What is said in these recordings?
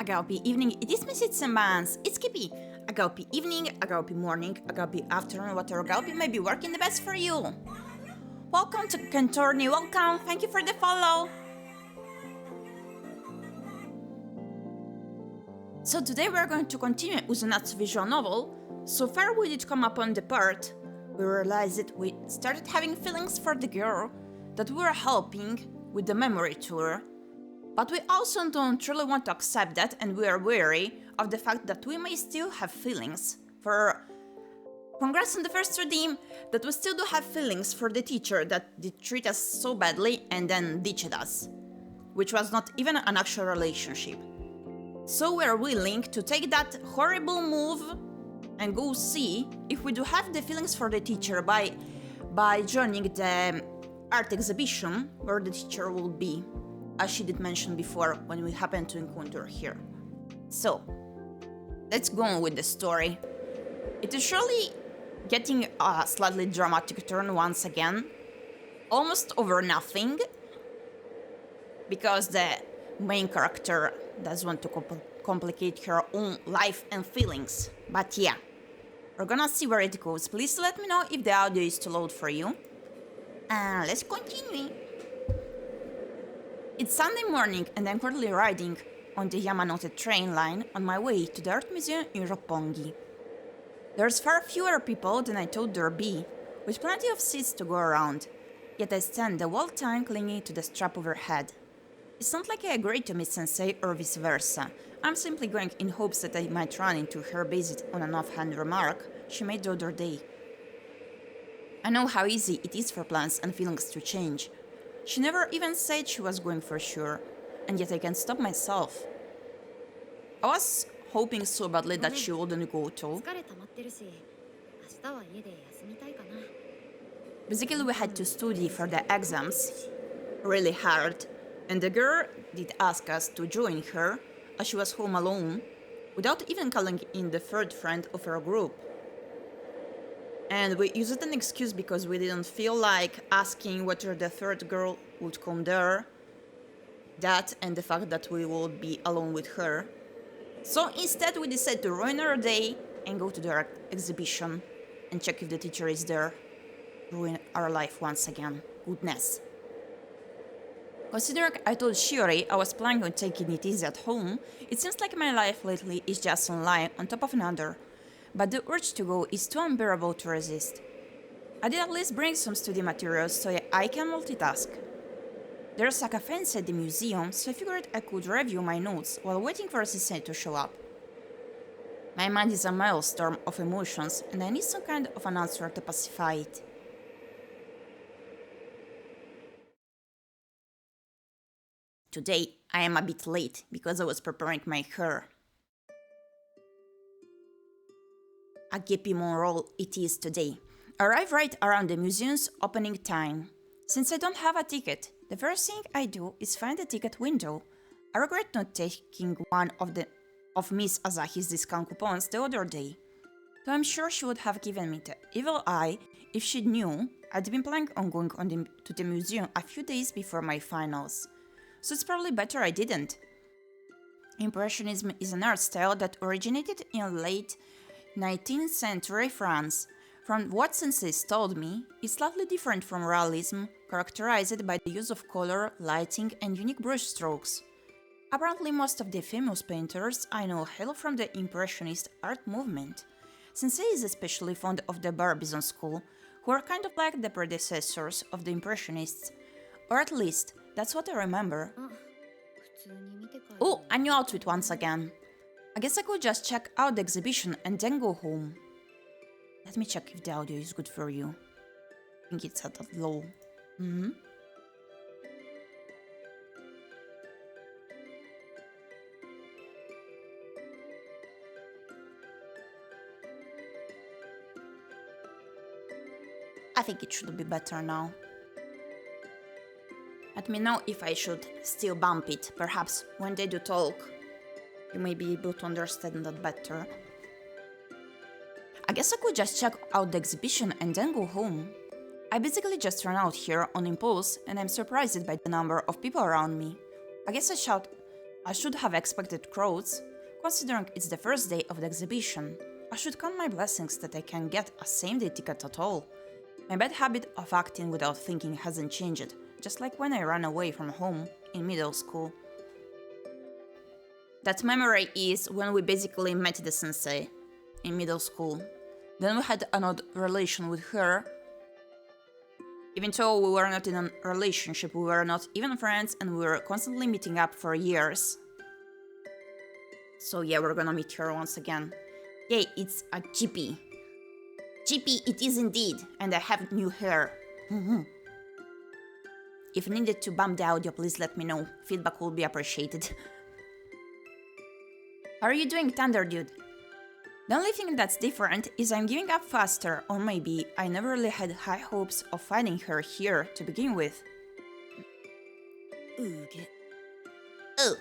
ⴁ evening, it is Mrs. Mans, it's Gyepi. ⴁ evening, ⴁ morning, ⴁ afternoon, whatever ⴁ may be working the best for you. Welcome to ⴁᴁᴍᴜᴜ, welcome, thank you for the follow. So today we're going to continue UsoNatsu visual novel. So far we did come upon the part we realized that we started having feelings for the girl that we were helping with the memory tour. But we also don't really want to accept that, and we are wary of the fact that we may still have feelings for... Congrats on the first redeem, that we still do have feelings for the teacher that did treat us so badly and then ditched us, which was not even an actual relationship. So we are willing to take that horrible move and go see if we do have the feelings for the teacher by joining the art exhibition where the teacher will be, as she did mention before when we happened to encounter her here. So, let's go on with the story. It is surely getting a slightly dramatic turn once again, almost over nothing, because the main character does want to complicate her own life and feelings. But yeah, we're gonna see where it goes. Please let me know if the audio is too loud for you. And let's continue. It's Sunday morning and I'm currently riding on the Yamanote train line on my way to the art museum in Roppongi. There's far fewer people than I thought there'd be, with plenty of seats to go around, yet I stand the whole time clinging to the strap overhead. It's not like I agreed to meet Sensei or vice versa. I'm simply going in hopes that I might run into her based on an offhand remark she made the other day. I know how easy it is for plans and feelings to change. She never even said she was going for sure, and yet I can't stop myself. I was hoping so badly that she wouldn't go too. Basically, we had to study for the exams really hard, and the girl did ask us to join her as she was home alone, without even calling in the third friend of her group. And we used it as an excuse because we didn't feel like asking whether the third girl would come there, that and the fact that we would be alone with her. So instead we decided to ruin our day and go to the art exhibition and check if the teacher is there. Ruin our life once again. Goodness. Considering I told Shiori I was planning on taking it easy at home, it seems like my life lately is just online on top of another. But the urge to go is too unbearable to resist. I did at least bring some study materials so I can multitask. There's a cafe inside the museum, so I figured I could review my notes while waiting for a sensei to show up. My mind is a maelstrom of emotions, and I need some kind of an answer to pacify it. Today, I am a bit late because I was preparing my hair. A Gyepi roll it is today. I arrive right around the museum's opening time. Since I don't have a ticket, the first thing I do is find the ticket window. I regret not taking one of Miss Asahi's discount coupons the other day, though I'm sure she would have given me the evil eye if she knew I'd been planning on going to the museum a few days before my finals. So it's probably better I didn't. Impressionism is an art style that originated in late 19th century France. From what senseis told me, it's slightly different from realism, characterized by the use of color, lighting, and unique brushstrokes. Apparently most of the famous painters I know hail from the Impressionist art movement. Sensei is especially fond of the Barbizon school, who are kind of like the predecessors of the Impressionists, or at least that's what I remember. Oh, a new outfit once again. I guess I could just check out the exhibition and then go home. Let me check if the audio is good for you. I think it's at a low. I think it should be better now. Let me know if I should still bump it. Perhaps when they do talk, you may be able to understand that better. I guess I could just check out the exhibition and then go home. I basically just ran out here on impulse and I'm surprised by the number of people around me. I guess I should have expected crowds, considering it's the first day of the exhibition. I should count my blessings that I can get a same-day ticket at all. My bad habit of acting without thinking hasn't changed, just like when I ran away from home in middle school. That memory is when we basically met the sensei in middle school. Then we had an odd relation with her. Even though we were not in a relationship, we were not even friends and we were constantly meeting up for years. So yeah, we're gonna meet her once again. Yay, it's a Gyepi. Gyepi it is indeed, and I have new hair. If needed to bump the audio, please let me know. Feedback will be appreciated. How are you doing, Thunder Dude? The only thing that's different is I'm giving up faster, or maybe I never really had high hopes of finding her here to begin with. Oh,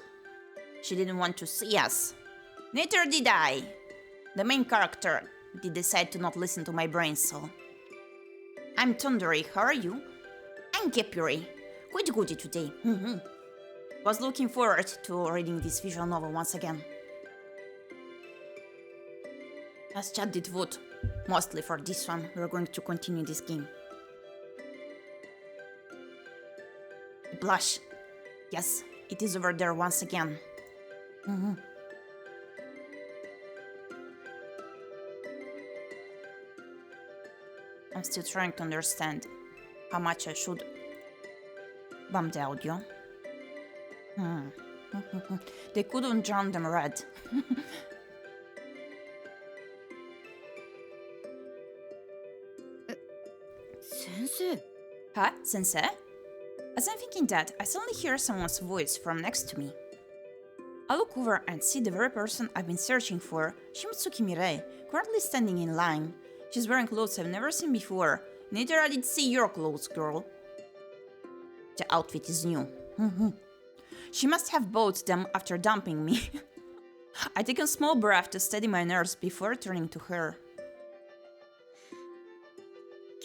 she didn't want to see us. Neither did I. The main character did decide to not listen to my brain cell. I'm Thundery, how are you? I'm Gyepi. Goody today. Was looking forward to reading this visual novel once again. As chat did vote, mostly for this one, we're going to continue this game. Blush. Yes, it is over there once again. I'm still trying to understand how much I should bump the audio. They couldn't drown them red. Sensei? Huh, sensei? As I'm thinking that, I suddenly hear someone's voice from next to me. I look over and see the very person I've been searching for, Shimotsuki Mirai, currently standing in line. She's wearing clothes I've never seen before. Neither I did see your clothes, girl. The outfit is new. She must have bought them after dumping me. I take a small breath to steady my nerves before turning to her.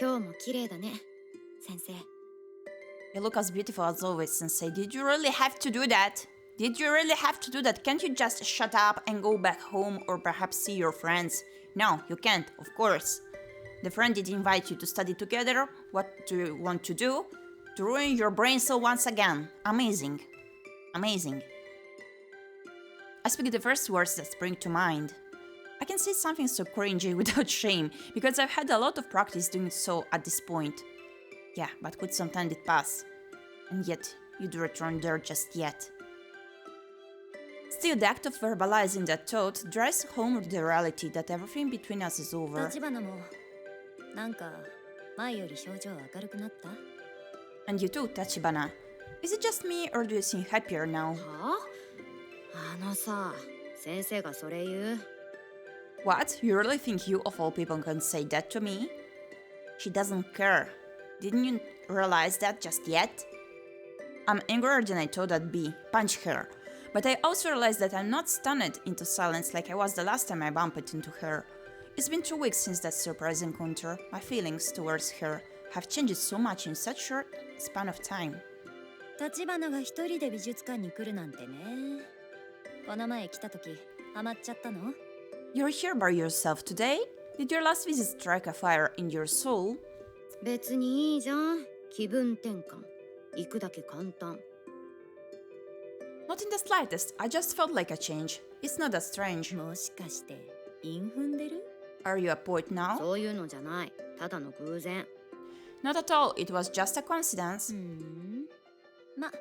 今日も綺麗だね、先生。 You look as beautiful as always, Sensei. Did you really have to do that? Did you really have to do that? Can't you just shut up and go back home or perhaps see your friends? No, you can't, of course. The friend did invite you to study together. What do you want to do? To ruin your brain cell once again. Amazing. Amazing. I speak the first words that spring to mind. I can say something so cringy without shame, because I've had a lot of practice doing so at this point. Yeah, but quite some time did pass. And yet, you'd return there just yet. Still, the act of verbalizing that thought drives home the reality that everything between us is over. 立花もなんか前より表情明るくなった？ And you too, Tachibana. Is it just me, or do you seem happier now? はあ？あのさ、先生がそれ言う？ What? You really think you, of all people, can say that to me? She doesn't care. Didn't you realize that just yet? I'm angrier than I thought I'd be. Punch her. But I also realized that I'm not stunned into silence like I was the last time I bumped into her. It's been 2 weeks since that surprise encounter. My feelings towards her have changed so much in such a short span of time. 立花が一人で美術館に来るなんてね。この前来た時ハマっちゃったの？ You're here by yourself today? Did your last visit strike a fire in your soul? 別にいいじゃん。気分転換。行くだけ簡単。 Not in the slightest. I just felt like a change. It's not that strange. もしかして韻踏んでる？ Are you a poet now? そういうのじゃない。ただの偶然。 Not at all. It was just a coincidence. ま、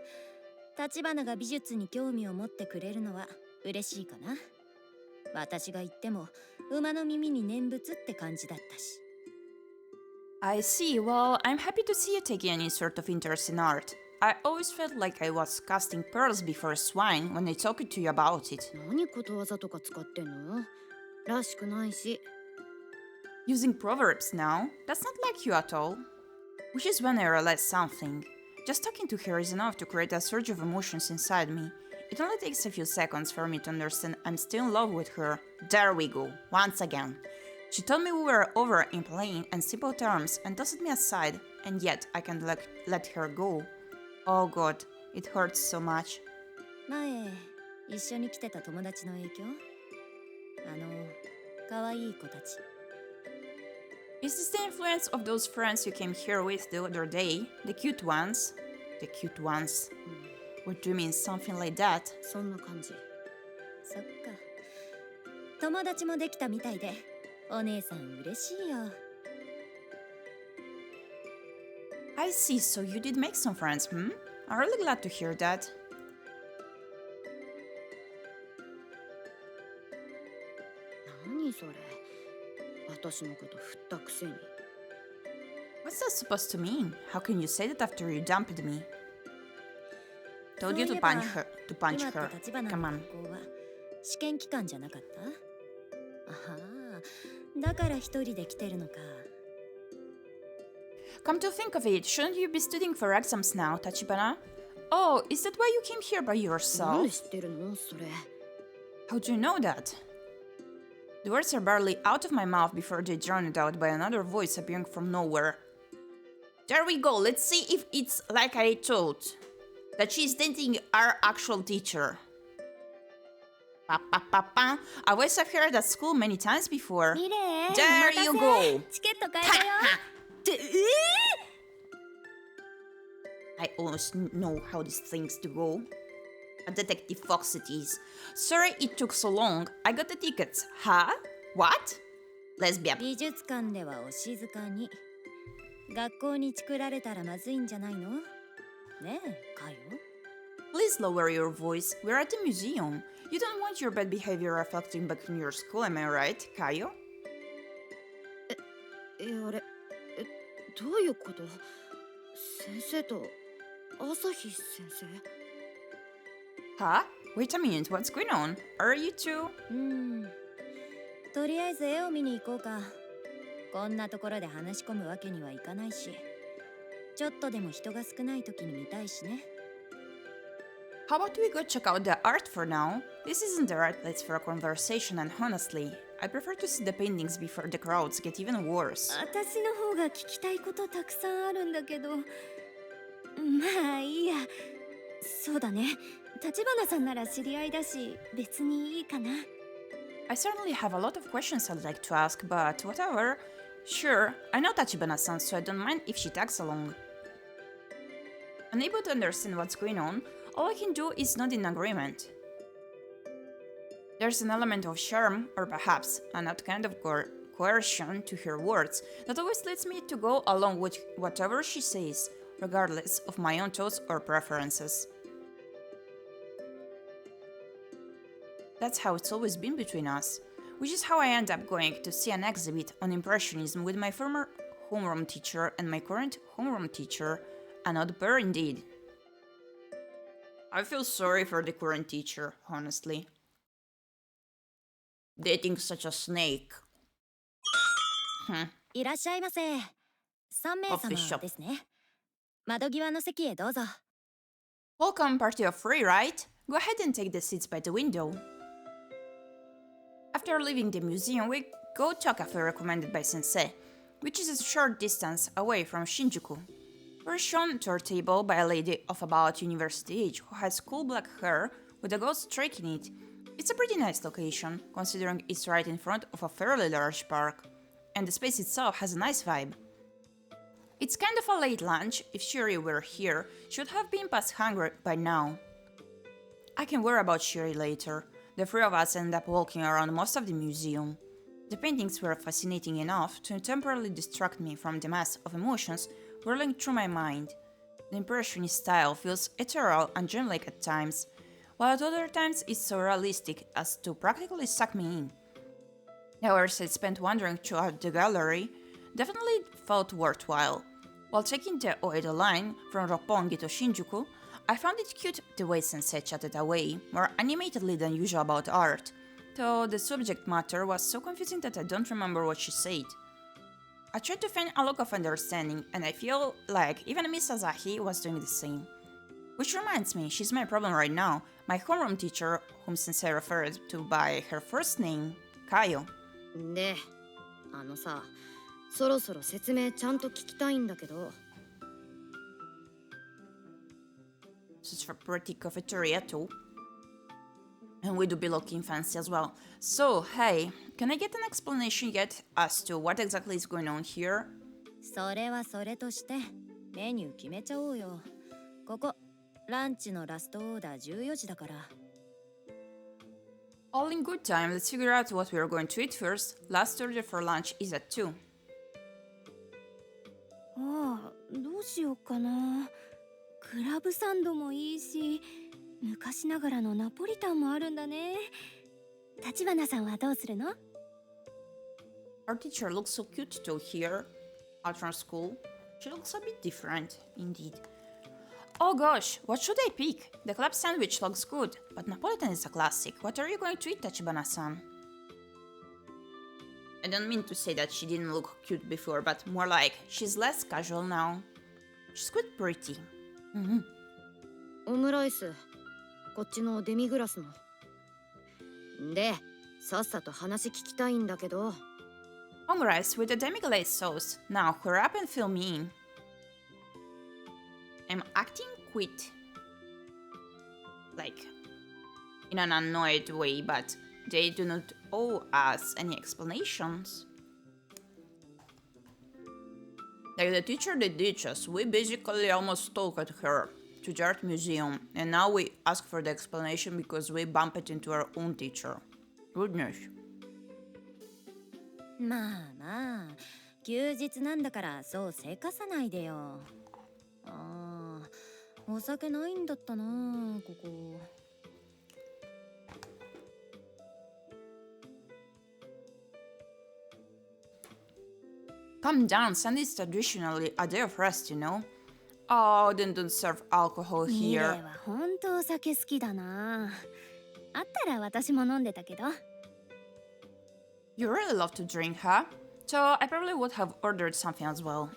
立花が美術に興味を持ってくれるのは嬉しいかな。私が言っても馬の耳に念仏って感じだったし。 I see. Well, I'm happy to see you taking any sort of interest in art. I always felt like I was casting pearls before swine when I talked to you about it. 何ことわざとか使ってんの？らしくないし。 Using proverbs now? That's not like you at all. Which is when I realized something. Just talking to her is enough to create a surge of emotions inside me. It only takes a few seconds for me to understand I'm still in love with her. There we go, once again. She told me we were over in plain and simple terms and tossed me aside, and yet I can't let her go. Oh god, it hurts so much. 前一緒に来てた友達の影響？可愛い子たち。Is this the influence of those friends you came here with the other day? The cute ones? The cute ones. What do you mean, something like that? そんな感じ。そっか。友達もできたみたいで、お姉さん嬉しいよ。I see, so you did make some friends, hmm? I'm really glad to hear that. 何それ。私のこと振ったくせに。What's that supposed to mean? How can you say that after you dumped me? Told you to punch her. To punch her. Come on. 試験期間じゃなかった？ああ、だから一人で来てるのか。Come to think of it, shouldn't you be studying for exams now, Tachibana? Oh, is that why you came here by なん yourself? で知ってるのそれ。How do you know that? The words are barely out of my mouth before they drowned out by another voice appearing from nowhere. There we go, let's see if it's like I thought. That she's dating our actual teacher. Pa, pa, pa, pa. I always have heard at school many times before. There you go. チケット買えたよ。I almost know how these things to go. A detective fox it is. Sorry it took so long. I got the tickets. Huh? What? Lesbian. 美術館ではお静かに。学校にチクられたらまずいんじゃないの？ねえ、かよ。Please lower your voice. We're at the museum. You don't want your bad behavior reflecting back in your school, am I right, Kayo? あれ、どういうこと？先生と朝日先生？ Huh? Wait a minute, what's going on? Are you two? とりあえず絵を見に行こうか。こんなところで話し込むわけにはいかないし、ちょっとでも人が少ない時に見たいしね。How about we go check out the art for now? This isn't the right place for a conversation, and honestly, I prefer to see the paintings before the crowds get even worse. 私の方が聞きたいことたくさんあるんだけど。まあいいや。そうだね。立花さんなら知り合いだし、別にいいかな。I certainly have a lot of questions I'd like to ask, but whatever. Sure, I know Tachibana-san, so I don't mind if she tags along. Unable to understand what's going on, all I can do is nod in agreement. There's an element of charm, or perhaps an odd kind of coercion to her words that always leads me to go along with whatever she says, regardless of my own thoughts or preferences. That's how it's always been between us, which is how I end up going to see an exhibit on Impressionism with my former homeroom teacher and my current homeroom teacher, an odd pair indeed. I feel sorry for the current teacher, honestly. Dating such a snake. いらっしゃいませ。3名様ですね。窓際の席へどうぞ。Welcome, party of three, right? Go ahead and take the seats by the window. After leaving the museum, we go to a cafe recommended by Sensei, which is a short distance away from Shinjuku. We're shown to our table by a lady of about university age who has cool black hair with a gold streak in it. It's a pretty nice location, considering it's right in front of a fairly large park, and the space itself has a nice vibe. It's kind of a late lunch. If Shuri were here, she would have been past hungry by now. I can worry about Shuri later. The three of us end up walking around most of the museum. The paintings were fascinating enough to temporarily distract me from the mass of emotions whirling through my mind. The Impressionist style feels ethereal and dreamlike at times, while at other times it's so realistic as to practically suck me in. The hours I spent wandering throughout the gallery definitely felt worthwhile. While taking the Oedo line from Roppongi to Shinjuku, I found it cute the way Sensei chatted away, more animatedly than usual about art, though the subject matter was so confusing that I don't remember what she said. I tried to find a look of understanding, and I feel like even Miss Asahi was doing the same. Which reminds me, she's my problem right now, my homeroom teacher, whom Sensei referred to by her first name, Kayo. で、さ、そろそろ説明ちゃんと聞きたいんだけど。Such a pretty cafeteria too. And we do be looking fancy as well. So, hey, can I get an explanation yet as to what exactly is going on here? それはそれとしてメニュー決めちゃおうよ。ここランチのラストオーダー14時だから。 All in good time, let's figure out what we are going to eat first. Last order for lunch is at 2. ああ、どうしようかな。クラブサンドもいいし、昔ながらのナポリタンもあるんだね。橘さんはどうするの？ Our teacher looks so cute too here. Out from school. She looks a bit different, indeed. Oh gosh, what should I pick? The club sandwich looks good, but Napolitan is a classic. What are you going to eat, Tachibana-san? I don't mean to say that she didn't look cute before, but more like she's less casual now. She's quite pretty. オムライス、こっちのデミグラスの。で、さっさと話聞きたいんだけど。Omurice with a demi-glaze sauce. Now hurry up and fill me in. I'm acting quite like in an annoyed way, but they do not owe us any explanations. Like the teacher did ditch us, we basically almost stalked her to the art museum, and now we ask for the explanation because we bumped into our own teacher. Goodness. まあまあ、休日なんだからそうせかさないでよ。ああ、お酒ないんだったな、ここ。Calm down, Sunday is traditionally a day of rest, you know? Oh, then don't serve alcohol ミレ here. は本当お酒好きだな。あったら私も飲んでたけど。You really love to drink, huh? So I probably would have ordered something as well.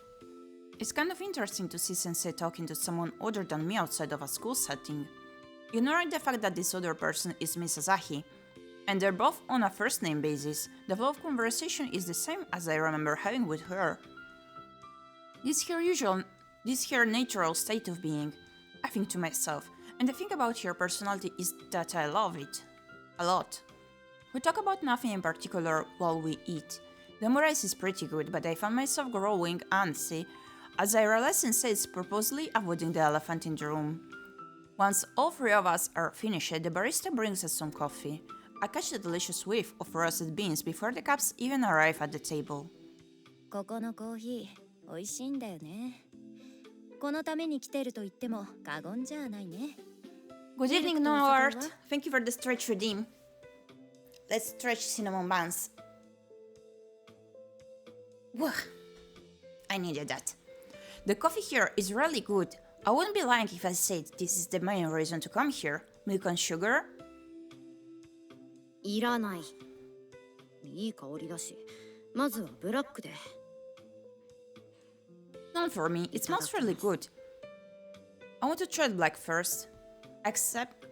It's kind of interesting to see Sensei talking to someone other than me outside of a school setting. Ignoring the fact that this other person is Miss Asahi, and they're both on a first name basis, the flow of conversation is the same as I remember having with her. This here natural state of being, I think to myself, and the thing about her personality is that I love it. A lot. We talk about nothing in particular while we eat. The omurice is pretty good, but I found myself growing antsy as I realized Sensei is purposely avoiding the elephant in the room. Once all three of us are finished, the barista brings us some coffee. I catch the delicious whiff of roasted beans before the cups even arrive at the table. ここのコーヒー、美味しいんだよね。このために来てると言っても過言じゃないね。Good evening, no art. Thank you for the stretch redeem. Let's stretch cinnamon buns. Whew. I needed that. The coffee here is really good. I wouldn't be lying if I said this is the main reason to come here. Milk and sugar? いらない。いい香りだし、まずはブラックで。Not for me, it smells really good. I want to try the black first. I expect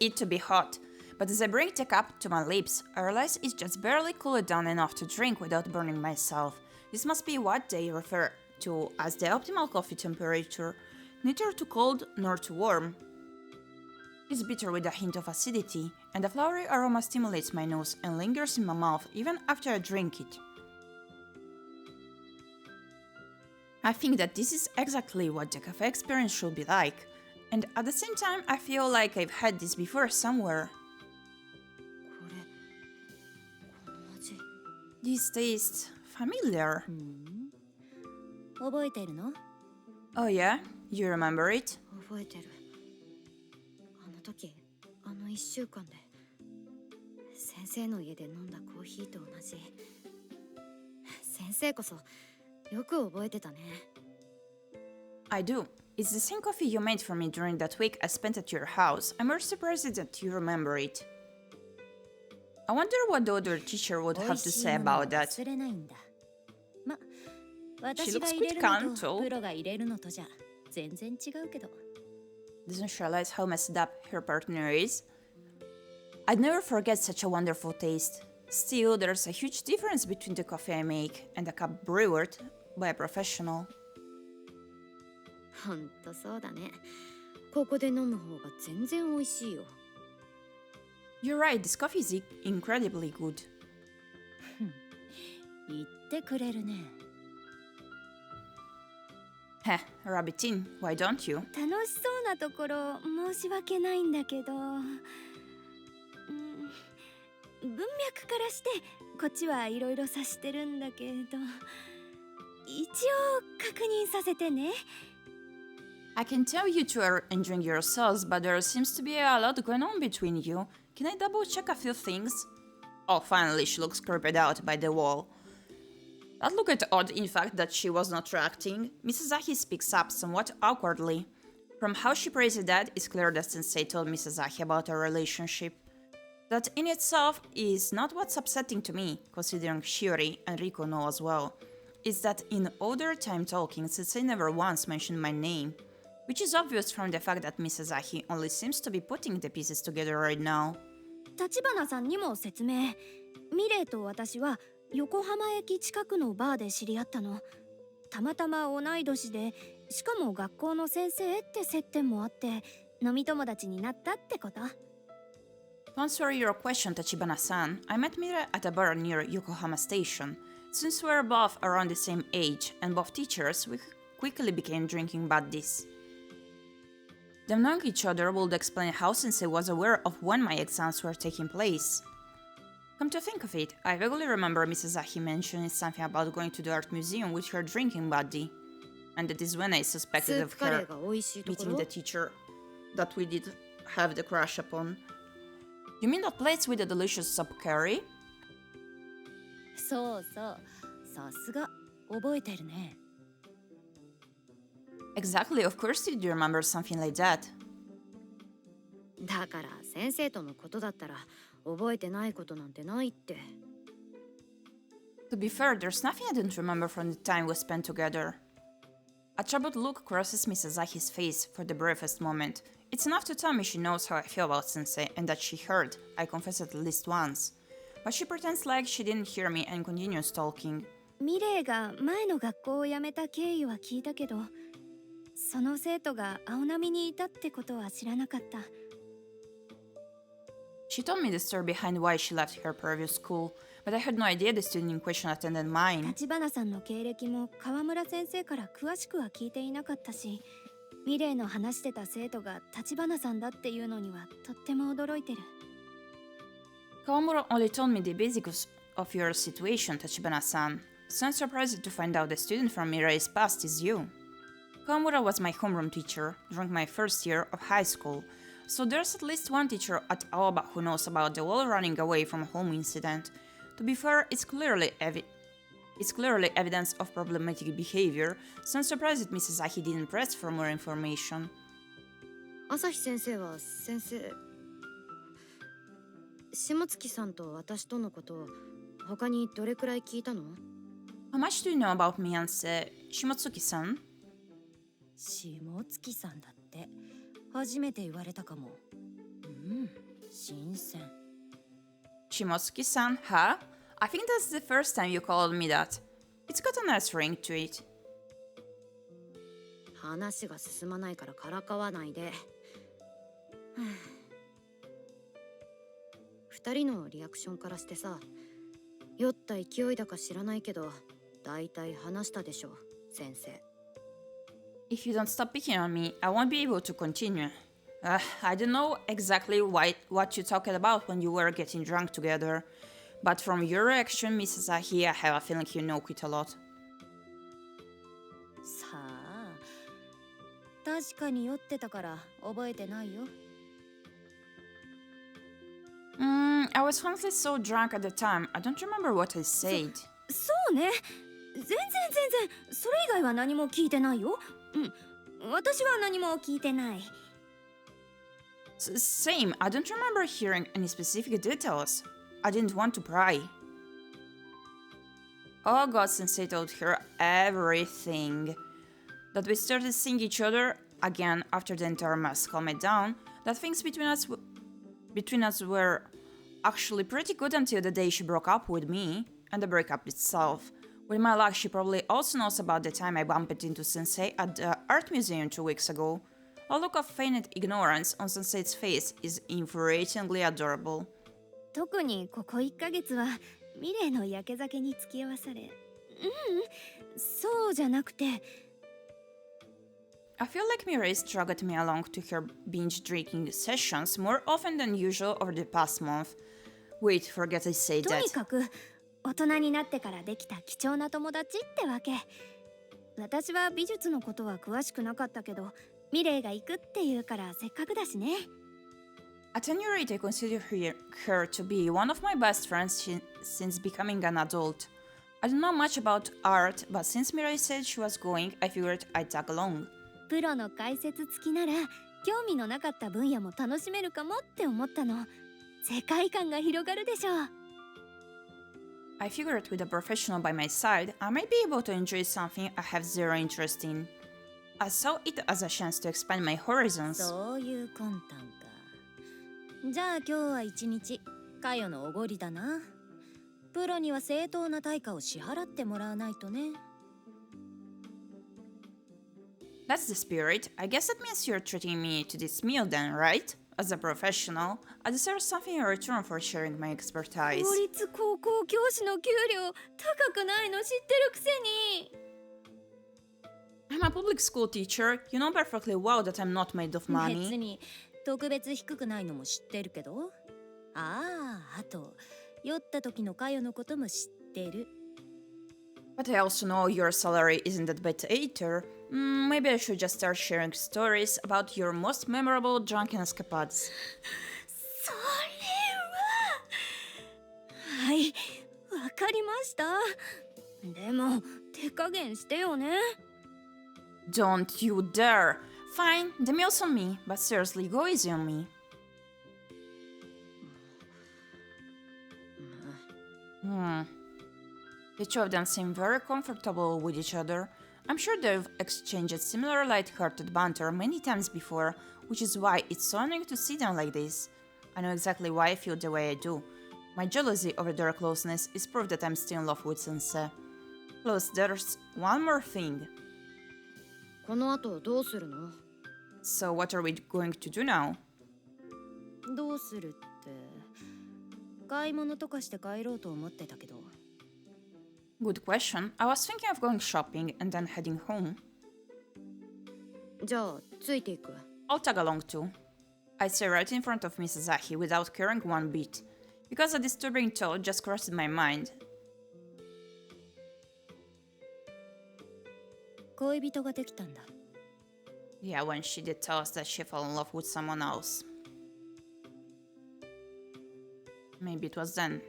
it to be hot, but as I bring the cup to my lips, I realize it's just barely cooled down enough to drink without burning myself. This must be what they refer to as the optimal coffee temperature, neither too cold nor too warm. It's bitter with a hint of acidity, and the flowery aroma stimulates my nose and lingers in my mouth even after I drink it. I think that this is exactly what the cafe experience should be like, and at the same time I feel like I've had this before somewhere. この味。 This tastes familiar. 覚えてるの？ Oh yeah? You remember it? 覚えてる。あの時、あの1週間で、先生の家で飲んだコーヒーと同じ。先生こそ、よく覚えてたね。I do. It's the same coffee you made for me during that week I spent at your house. I'm more surprised that you remember it. I wonder what the other teacher would have to say about that. 忘れないんだ。ま、私 looks が入れ quite る calm の too. とプロが入れるのとじゃ全然違うけど。Doesn't she realize how messed up her partner is? I'd never forget such a wonderful taste. Still, there's a huge difference between the coffee I make and a cup brewed by a professional. ほんとそうだね。ここで飲む方が全然美味しいよ。 You're right, this coffee is incredibly good. 言ってくれるね。 Heh, rub it in, why don't you? 楽しそうなところ申し訳ないんだけど、文脈からしてこっちはいろいろ察してるんだけど、一応確認させてね。 I can tell you two are enjoying yourselves, but there seems to be a lot going on between you. Can I double check a few things? Oh, finally, she looks creeped out by the wall. That looked odd, in fact, that she was not reacting. Misazaki speaks up somewhat awkwardly. From how she praised Dad, it's clear that Sensei told Misazaki about our relationship. That in itself is not what's upsetting to me, considering Shiori and Riko know as well. It's that in all their time talking, Sensei never once mentioned my name. Which is obvious from the fact that Misazaki only seems to be putting the pieces together right now. 橘さんにも説明。ミレイと私は横浜駅近くのバーで知り合ったの。たまたま同い年で、しかも学校の先生って接点もあって、飲み友達になったってこと。 To answer your question, Tachibana-san, I met Mira at a bar near Yokohama Station. Since we were both around the same age and both teachers, we quickly became drinking buddies. Them knowing each other would explain how Sensei was aware of when my exams were taking place. Come to think of it, I vaguely remember Misazaki mentioning something about going to the art museum with her drinking buddy. And that is when I suspected of her meeting the teacher that we did have the crush upon. You mean that place with the delicious soup curry? そうそう、さすが覚えてるね。 Exactly, of course you do remember something like that. だから先生とのことだったら覚えてないことなんてないって。 To be fair, there's nothing I don't remember from the time we spent together. A troubled look crosses Misazaki's face for the briefest moment. It's enough to tell me she knows how I feel about Sensei and that she heard, I confess at least once. But she pretends like she didn't hear me and continues talking. ミレイが前の学校を辞めた経緯は聞いたけど、その生徒が青波にいたってことは知らなかった。 She told me the story behind why she left her previous school, but I had no idea the student in question attended mine. 橘さんの経歴も川村先生から詳しくは聞いていなかったし、ミレイの話してた生徒が橘さんだっていうのにはとっても驚いてる。 Kawamura only told me the basics of your situation, Tachibana-san, so I'm surprised to find out the student from Mirai's past is you. Kawamura was my homeroom teacher during my first year of high school, so there's at least one teacher at Aoba who knows about the whole running away from home incident. To be fair, it's clearly evidence of problematic behavior, so I'm surprised that Misazaki didn't press for more information. 朝日先生は先生、下月さんと私とのことを他にどれくらい聞いたの？ How much do you know about me and Shimotsuki-san? 下月さんだって初めて言われたかも。新鮮。 Shimotsuki-san, huh? I think that's the first time you called me that. It's got a nice ring to it. 話が進まないからからかわないで。二人のリアクションからしてさ、酔った勢いだか知らないけど、だいたい話したでしょ、先生。If you don't stop picking on me, I won't be able to continue. I don't know exactly what you talked about when you were getting drunk together, but from your reaction, Mrs. Ahi, I have a feeling you know quite a lot. さあ、確かに酔ってたから覚えてないよ。I was honestly so drunk at the time, I don't remember what I said. そうね。全然それ以外は何も聞いてないよ。私は何も聞いてない。Same, I don't remember hearing any specific details. I didn't want to pry. Oh god, Sensei told her everything. That we started seeing each other again after the entire mess calmed down, that things between us were actually pretty good until the day she broke up with me, and the breakup itself. With my luck, she probably also knows about the time I bumped into Sensei at the art museum 2 weeks ago. A look of feigned ignorance on Sensei's face is infuriatingly adorable. 特にここ1ヶ月はミレイのやけ酒に付き合わされ、そうじゃなくて I feel like Mireille dragged me along to her binge drinking sessions more often than usual over the past month. Wait, forget I say とに that. かく大人になってからできた貴重な友達ってわけ。私は美術のことは詳しくなかったけど、ミレイが行くって言うからせっかくだしね。At any rate, I consider her to be one of my best friends since becoming an adult. I don't know much about art, but since Mireille said she was going, I figured I'd tag along. プロの解説付きなら興味のなかった分野も楽しめるかもって思ったの。世界観が広がるでしょう。I figured with a professional by my side, I might be able to enjoy something I have zero interest in. I saw it as a chance to expand my horizons. そういう魂胆か。じゃあ今日は一日カヨのおごりだな。プロには正当な対価を支払ってもらわないとね。That's the spirit. I guess that means you're treating me to this meal then, right? As a professional, I deserve something in return for sharing my expertise. 公立高校教師の給料高くないの知ってるくせに。I'm a public school teacher. You know perfectly well that I'm not made of 別 money. に特別低くないのも知ってるけど。あと酔った時のカヨのことも知ってる。But I also know your salary isn't that bad either. Maybe I should just start sharing stories about your most memorable drunken escapades. それは。はい、わかりました。でも手加減してよね。Don't you dare! Fine, the meal's on me, but seriously, go easy on me. The two of them seem very comfortable with each other. I'm sure they've exchanged similar light-hearted banter many times before, which is why it's so annoying to see them like this. I know exactly why I feel the way I do. My jealousy over their closeness is proof that I'm still in love with Sensei. Plus, there's one more thing. この後どうするの？ So what are we going to do now? どうするって買い物とかして帰ろうと思ってたけど。Good question. I was thinking of going shopping and then heading home. じゃあついていく。 I'll tag along too. I stay right in front of Misazaki without caring one bit, because a disturbing thought just crossed my mind. 恋人ができたんだ。Yeah, when she did tell us that she fell in love with someone else. Maybe it was then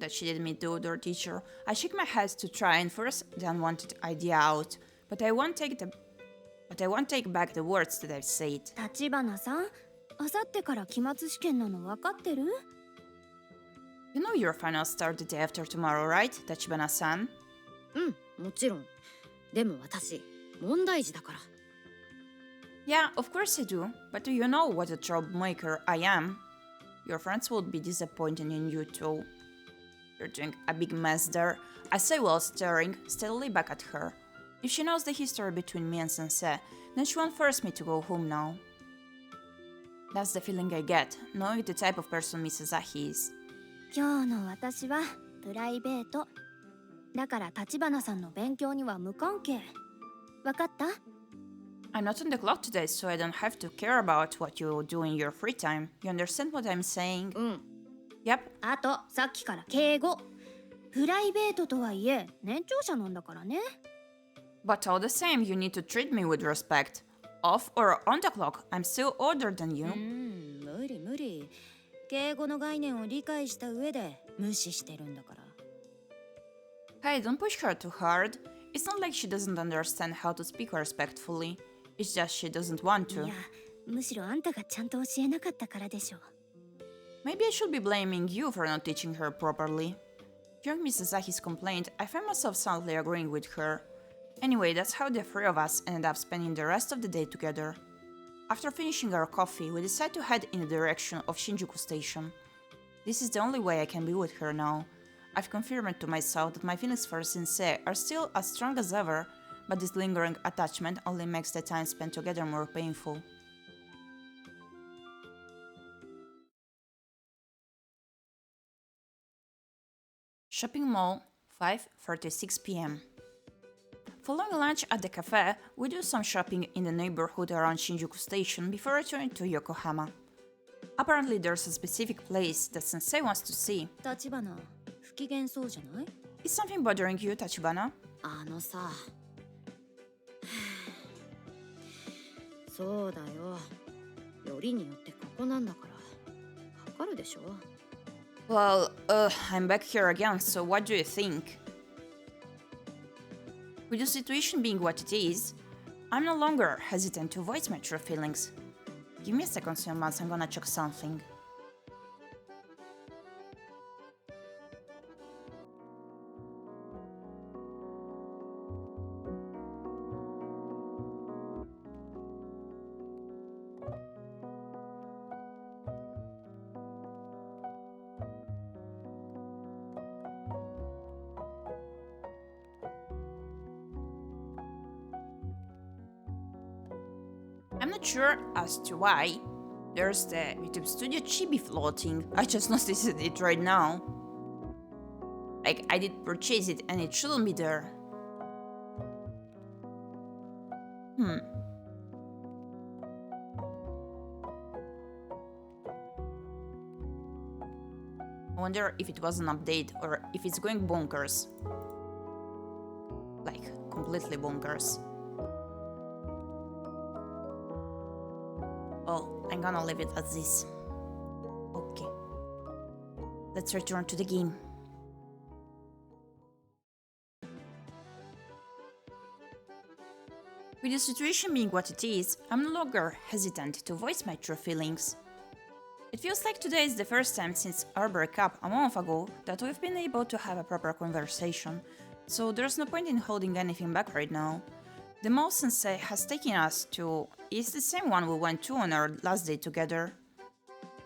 that she did meet the other teacher. I shook my head to try and force the unwanted idea out, but I won't take back the words that I've said. 橘さん、あさってから期末試験なの分かってる？ You know your finals start the day after tomorrow, right, Tachibana-san? もちろん。でも私、問題児だから。Yeah, of course I do, but do you know what a troublemaker I am? Your friends would be disappointed in you too. You're doing a big mess there, I say while staring steadily back at her. If she knows the history between me and Sensei, then she won't force me to go home now. That's the feeling I get, knowing the type of person Misazaki is. 今日の私はプライベート。だから橘さんの勉強には無関係。分かった？ I'm not on the clock today, so I don't have to care about what you do in your free time. You understand what I'm saying? Yep. あと、さっきから敬語。プライベートとはいえ、年長者なんだからね。But all the same, you need to treat me with respect. Off or on the clock, I'm still older than you. 無理無理。敬語の概念を理解した上で無視してるんだから。Hey, don't push her too hard. It's not like she doesn't understand how to speak respectfully. It's just she doesn't want い to. や、むしろあんたがちゃんと教えなかったからでしょ。Maybe I should be blaming you for not teaching her properly. During Misazaki's complaint, I found myself silently agreeing with her. Anyway, that's how the three of us ended up spending the rest of the day together. After finishing our coffee, we decided to head in the direction of Shinjuku Station. This is the only way I can be with her now. I've confirmed to myself that my feelings for Sensei are still as strong as ever, but this lingering attachment only makes the time spent together more painful. Shopping Mall, 5:36 p.m. Following lunch at the cafe, we do some shopping in the neighborhood around Shinjuku Station before returning to Yokohama. Apparently there's a specific place that Sensei wants to see. 立花不機嫌そうじゃない？ Is something bothering you, Tachibana? さそうだよ。よりによってここなんだからわかるでしょ。 Well, I'm back here again, so what do you think? With the situation being what it is, I'm no longer hesitant to voice my true feelings. Give me a second, Suyamans, I'm gonna check something. I'm not sure as to why. There's the YouTube Studio Chibi floating. I just noticed it right now. Like, I did purchase it and it shouldn't be there. I wonder if it was an update or if it's going bonkers. Like, completely bonkers. Well, I'm gonna leave it as this. Okay. Let's return to the game. With the situation being what it is, I'm no longer hesitant to voice my true feelings. It feels like today is the first time since our breakup a month ago that we've been able to have a proper conversation, so there's no point in holding anything back right now. The mall Sensei has taken us to is the same one we went to on our last day together.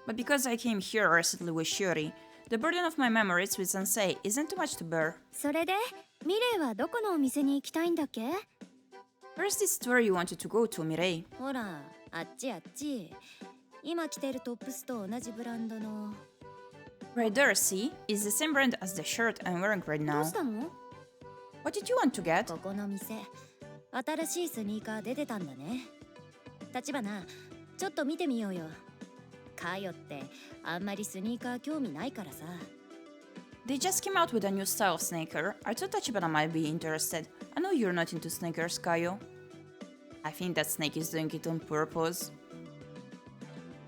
But because I came here recently with Shiori, the burden of my memories with Sensei isn't too much to bear. それでミレイはどこのお店に行きたいんだっけ？ Where's this store you wanted to go to, Mirei? ほら、あっちあっち。今着てるトップスと同じブランドの。 Right there, see? It's the same brand as the shirt I'm wearing right どう now. したの？ What did you want to get? ここの店、新しいスニーカー出てたんだね。立花、ちょっと見てみようよ。カヨってあんまりスニーカー興味ないからさ。 They just came out with a new style of sneaker. I thought Tachibana might be interested. I know you're not into sneakers, Kayo. I think that Snake is doing it on purpose.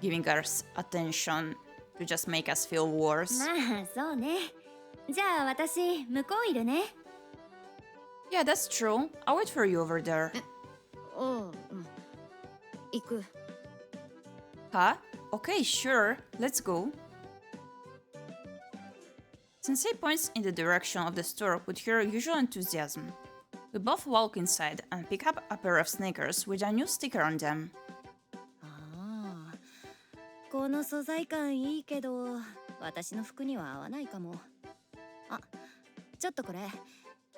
Giving us attention to just make us feel worse. まあ、そうね。じゃあ私、向こういるね。Yeah, that's true. I'll wait for you over there. ああ、行く。 Huh? Okay, sure. Let's go. Sensei points in the direction of the store with her usual enthusiasm. We both walk inside and pick up a pair of sneakers with a new sticker on them. ああ、この素材感いいけど、私の服には合わないかも。あ、ちょっとこれ、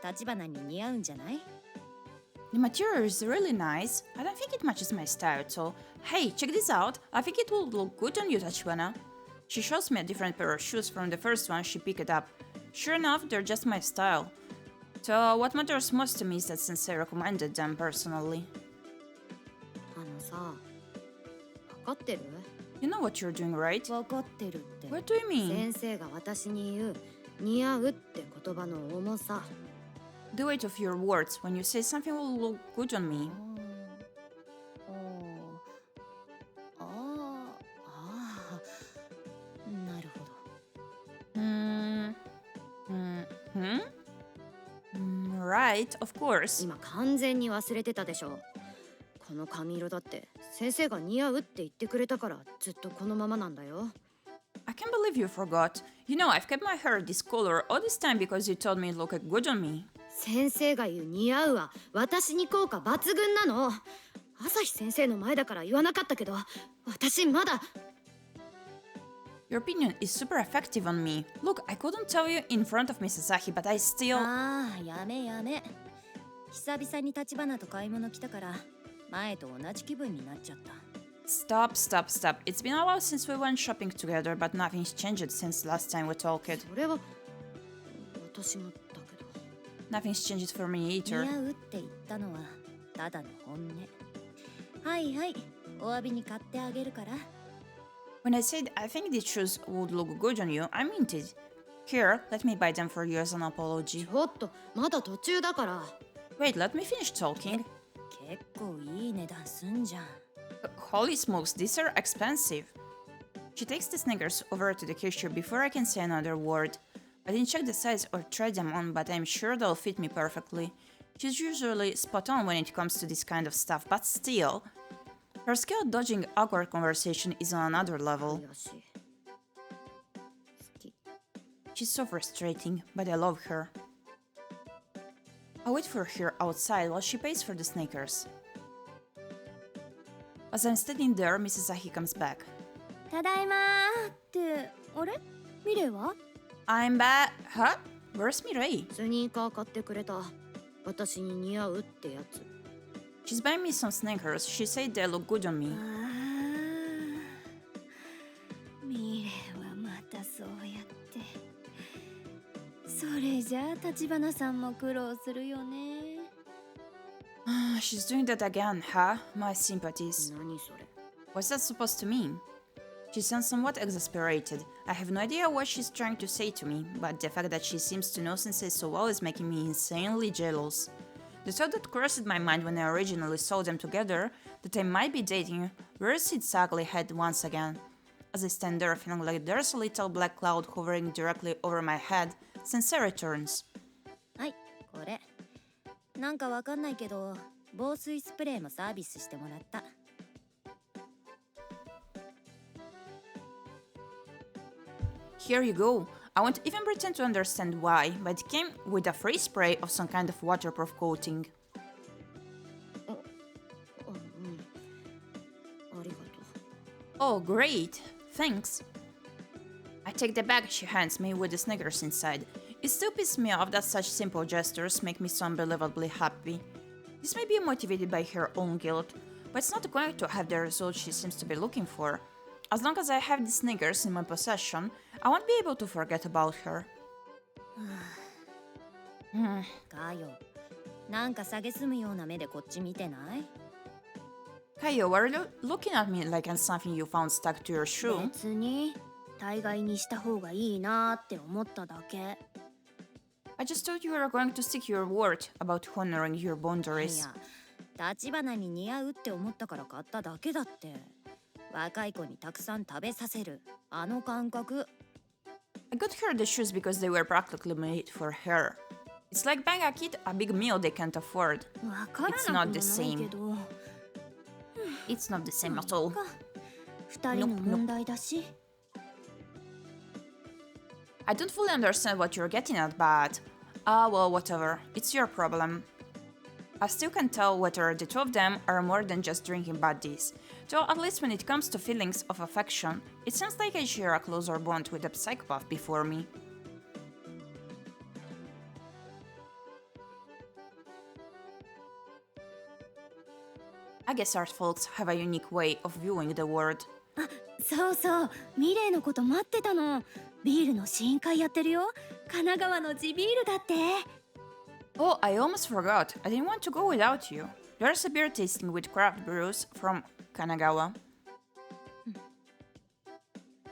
立花に似合うんじゃない？ The material is really nice. I don't think it matches my style, so hey, check this out. I think it will look good on you, Tachibana. She shows me a different pair of shoes from the first one she picked up. Sure enough, they're just my style. So what matters most to me is that Sensei recommended them personally. さ、分かってる？ You know what you're doing, right? 分かってるって。 What do you mean? 先生が私に言う似合うって言葉の重さ。 The weight of your words when you say something will look good on me. なるほど。Right, of course. 今完全に忘れてたでしょ。この髪色だって先生が似合うって言ってくれたからずっとこのままなんだよ。 I can't believe you forgot. You know, I've kept my hair this color all this time because you told me it looked good on me. 先生が言う似合うは私に効果抜群なの。朝日先生の前だから言わなかったけど、私まだ。 Your opinion is super effective on me. Look, I couldn't tell you in front of Miss Asahi, but I still... ああ、やめやめ。久々に立花と買い物来たから、前と同じ気分になっちゃった。 Stop. It's been a while since we went shopping together, but nothing's changed since last time we talked. それはしまったけど。 Nothing's changed for me 似 either. 合うって言ったのはただの本音。はいはい、お詫びに買ってあげるから。 When I said I think these shoes would look good on you, I meant it. Here, let me buy them for you as an apology. ちょっとまだ途中だから。 Wait, let me finish talking. 結構いい値段すんじゃん。 Holy smokes, these are expensive. She takes the sneakers over to the cashier before I can say another word. I didn't check the size or try them on, but I'm sure they'll fit me perfectly. She's usually spot on when it comes to this kind of stuff, but still. Her skill at dodging awkward conversation is on another level. よし。好き。 She's so frustrating, but I love her. I wait for her outside while she pays for the sneakers. As I'm standing there, Mrs. Ahi comes back. ただいまーって、あれミレイは？ I'm back. Huh? Where's Mireille? スニーカー買ってくれた。私に似合うってやつ。 She's buying me some sneakers. She said they look good on me. あー、ミレイはまたそうやって。それじゃあ立花さんも苦労するよね。She's doing that again, huh? My sympathies. 何それ。 What's that supposed to mean? She sounds somewhat exasperated. I have no idea what she's trying to say to me, but the fact that she seems to know Sensei so well is making me insanely jealous. The thought that crossed my mind when I originally saw them together, that I might be dating, rears its ugly head once again. As I stand there feeling like there's a little black cloud hovering directly over my head, Sensei returns. はい、これ。なんかわかんないけど、防水スプレーもサービスしてもらった。Here you go. I won't even pretend to understand why, but it came with a free spray of some kind of waterproof coating. あ、うん。ありがとう。 Oh, great! Thanks! I take the bag she hands me with the sneakers inside. It still pisses me off that such simple gestures make me so unbelievably happy. This may be motivated by her own guilt, but it's not going to have the result she seems to be looking for. As long as I have the sneakers in my possession, I won't be able to forget about her. ガヨ、なんか蔑むような目でこっち見てない？ Kaio, why are you looking at me like I'm something you found stuck to your shoe? 別に、大概にした方がいいなーって思っただけ。I just thought you were going to stick your word about honoring your い boundaries. や、立花に似合うって思ったから買っただけだって。若い子にたくさん食べさせる、あの感覚。I got her the shoes because they were practically made for her. It's like buying a kid a big meal they can't afford. わから It's な not く the もない same. けど。It's not the same at all. 二人の問題だし。I don't fully understand what you're getting at, but... well, whatever. It's your problem. I still can't tell whether the two of them are more than just drinking buddies. Though at least when it comes to feelings of affection, it seems like I share a closer bond with the psychopath before me. I guess art folks have a unique way of viewing the world. そうそう、ミレイのこと待ってたの。ビールの試飲会やってるよ。神奈川の地ビールだって。Oh, I almost forgot. I didn't want to go without you. There's a beer tasting with craft brews from Kanagawa.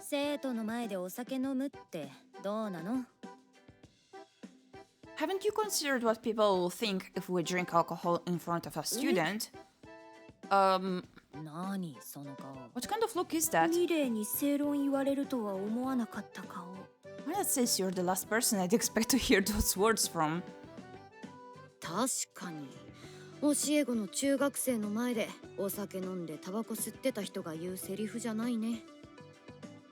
生徒の前でお酒飲むってどうなの？ Haven't you considered what people will think if we drink alcohol in front of a student? 何その顔。 What kind of look is that? ミレイに正論言われるとは思わなかった顔。 Well, that says you're the last person I'd expect to hear those words from. 確かに。教え子の中学生の前でお酒飲んでタバコ吸ってた人が言うセリフじゃないね。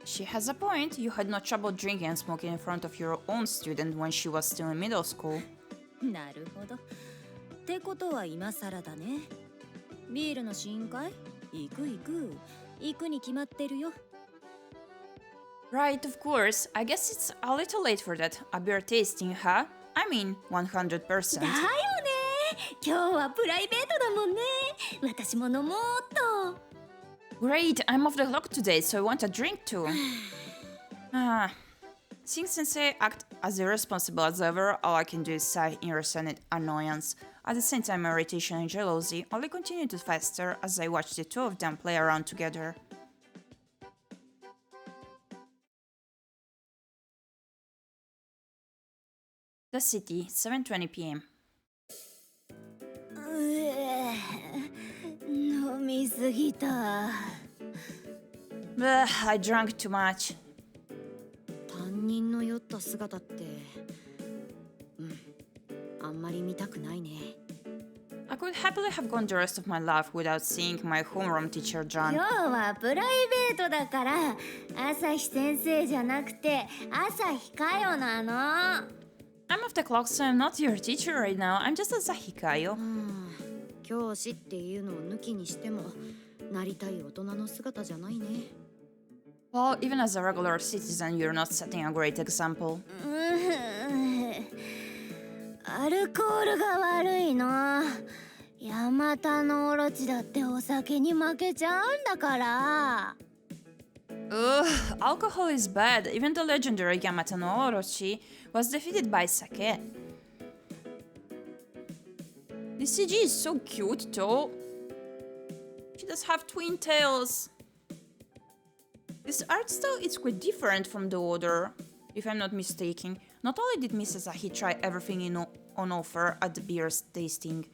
She has a point. You had no trouble drinking and smoking in front of your own student when she was still in middle school. なるほど。ってことは今更だね。ビールの試飲会？行く行く。行くに決まってるよ。 Right, of course. I guess it's a little late for that. A beer tasting, huh? I mean, 100%. だよね。今日はプライベートだもんね。私も飲もうっと。 Great, I'm off the clock today, so I want a drink too. Seeing Sensei act as irresponsible as ever, all I can do is sigh in resigned annoyance. At the same time, my irritation and jealousy only continue to fester as I watch the two of them play around together. The city, 7:20 p.m. 飲みすぎた。 Ugh, I drank too much. 担任の酔った姿ってあんまり見たくないね。 I could happily have gone the rest of my life without seeing my homeroom teacher 今 drunk. 日はプライベートだから朝日先生じゃなくて朝日かよなの。 I'm off the clock, so I'm not your teacher right now. I'm just a Zahikayo. 教師っていうのを抜きにしてもなりたい大人の姿じゃないね。 Well, even as a regular citizen, you're not setting a great example. アルコールが悪いの。ヤマタノオロチだってお酒に負けちゃうんだから。 Ugh, alcohol is bad. Even the legendary Yamata no Orochi was defeated by sake. This CG is so cute, though. She does have twin tails. This art style is quite different from the other, if I'm not mistaken. Not only did Miss Asahi try everything on offer at the beer's tasting,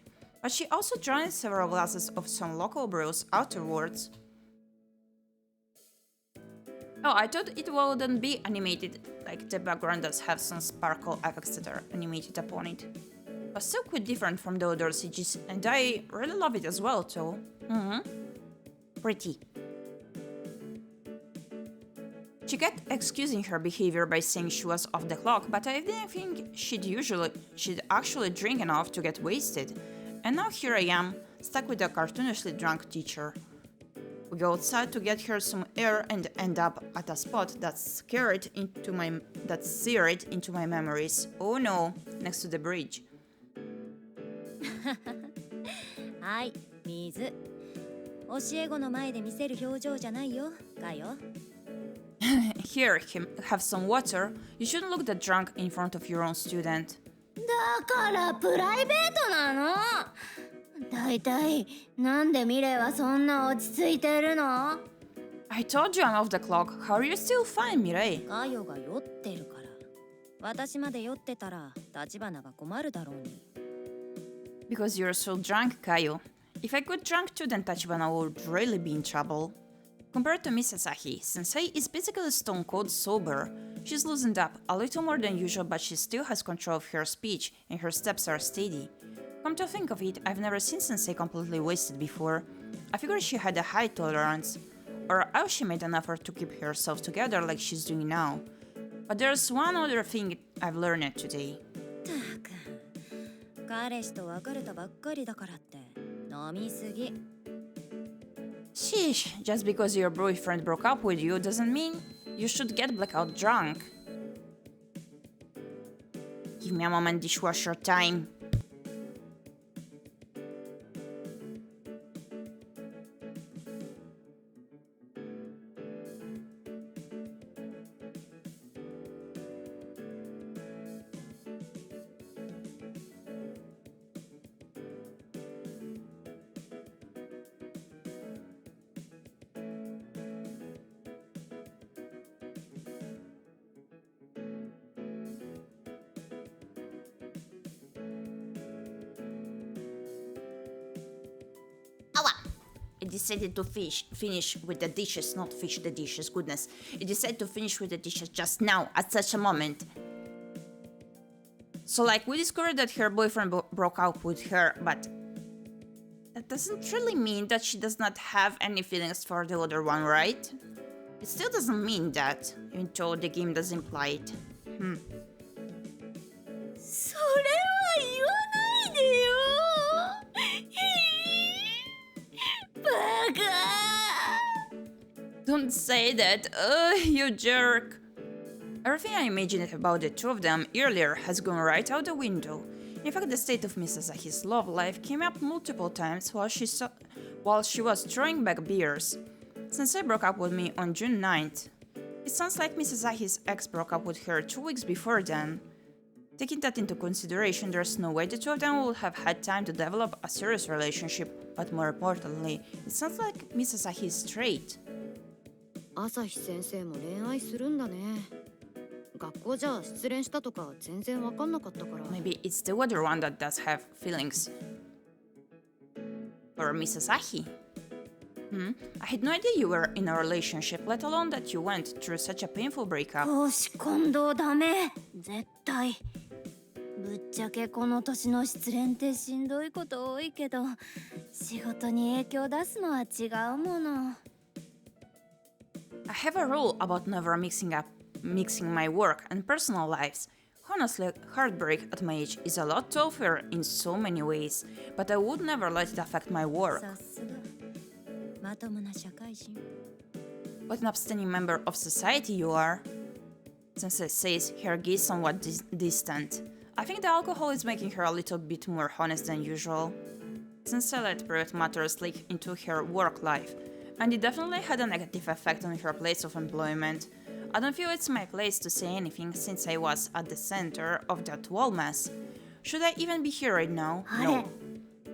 but she also drank several glasses of some local brews afterwards. Oh, I thought it wouldn't be animated, like the background does have some sparkle effects that are animated upon it. But still quite different from the other CGs, and I really love it as well, too. Pretty. She kept excusing her behavior by saying she was off the clock, but I didn't think she'd actually drink enough to get wasted. And now here I am, stuck with a cartoonishly drunk teacher. We go outside to get her some air and end up at a spot that's seared into my memories. Oh no, next to the bridge. はい、水。教え子の前で見せる表情じゃないよ、かよ。 Here, have some water. You shouldn't look that drunk in front of your own student. だからプライベートなの。だいたいなんでミレイはそんな落ち着いてるの。 I told you I'm off the clock. How are you still fine, Mirei? かよが酔ってるから。私まで酔ってたら立花が困るだろうに。 Because you're so drunk, Kayo. If I got drunk too, then Tachibana would really be in trouble. Compared to Miss Asahi, Sensei is basically stone cold sober. She's loosened up a little more than usual, but she still has control of her speech, and her steps are steady. Come to think of it, I've never seen Sensei completely wasted before. I figured she had a high tolerance, or else she made an effort to keep herself together like she's doing now. But there's one other thing I've learned today. 彼氏と別れたばっかりだからって飲みすぎ。 Sheesh, just because your boyfriend broke up with you doesn't mean you should get blackout drunk. Give me a moment, dishwasher time. It decided to finish with the dishes, not fish the dishes, goodness. It decided to finish with the dishes just now, at such a moment. So like, we discovered that her boyfriend broke up with her, but that doesn't really mean that she does not have any feelings for the other one, right? It still doesn't mean that, even though the game does imply it. それは言わないでよ。バカ。 Don't say that, you jerk. Everything I imagined about the two of them earlier has gone right out the window. In fact, the state of Miss Asahi's love life came up multiple times while she was throwing back beers. Since I broke up with me on June 9th, It sounds like Misasahi's ex broke up with her 2 weeks before then. Taking that into consideration, there's no way the two of them would have had time to develop a serious relationship, but more importantly, it sounds like Misasahi is straight. 朝日先生も恋愛するんだね。学校じゃ失恋したとか全然わかんなかったから。 Maybe it's the other one that does have feelings. Or Misasahi. I had no idea you were in a relationship, let alone that you went through such a painful breakup. よし今度ダメ絶対ぶっちゃけこの年の失恋ってしんどいこと多いけど仕事に影響出すのは違うもの I have a rule about never mixing my work and personal lives. Honestly, heartbreak at my age is a lot tougher in so many ways, but I would never let it affect my work. さすがまともな社会人 What an upstanding member of society you are. Sensei says her gaze somewhat distant. I think the alcohol is making her a little bit more honest than usual. Sensei let private matters leak into her work life, and it definitely had a negative effect on her place of employment. I don't feel it's my place to say anything since I was at the center of that whole mess. Should I even be here right now? あれ No.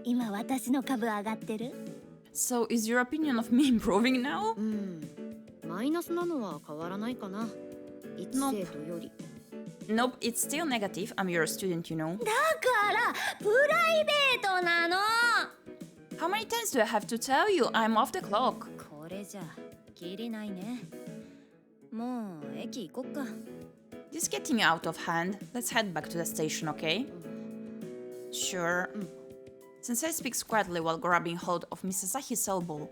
今私の株上がってる So is your opinion of me improving now? マイナスなのは変わらないかな。一生徒より。Nope, it's still negative. I'm your student, you know. だからプライベートなの How many times do I have to tell you I'm off the clock? これじゃきりないねもう駅行こっか This is getting out of hand. Let's head back to the station, okay? Sure. Sensei speaks quietly while grabbing hold of Misasahi's elbow.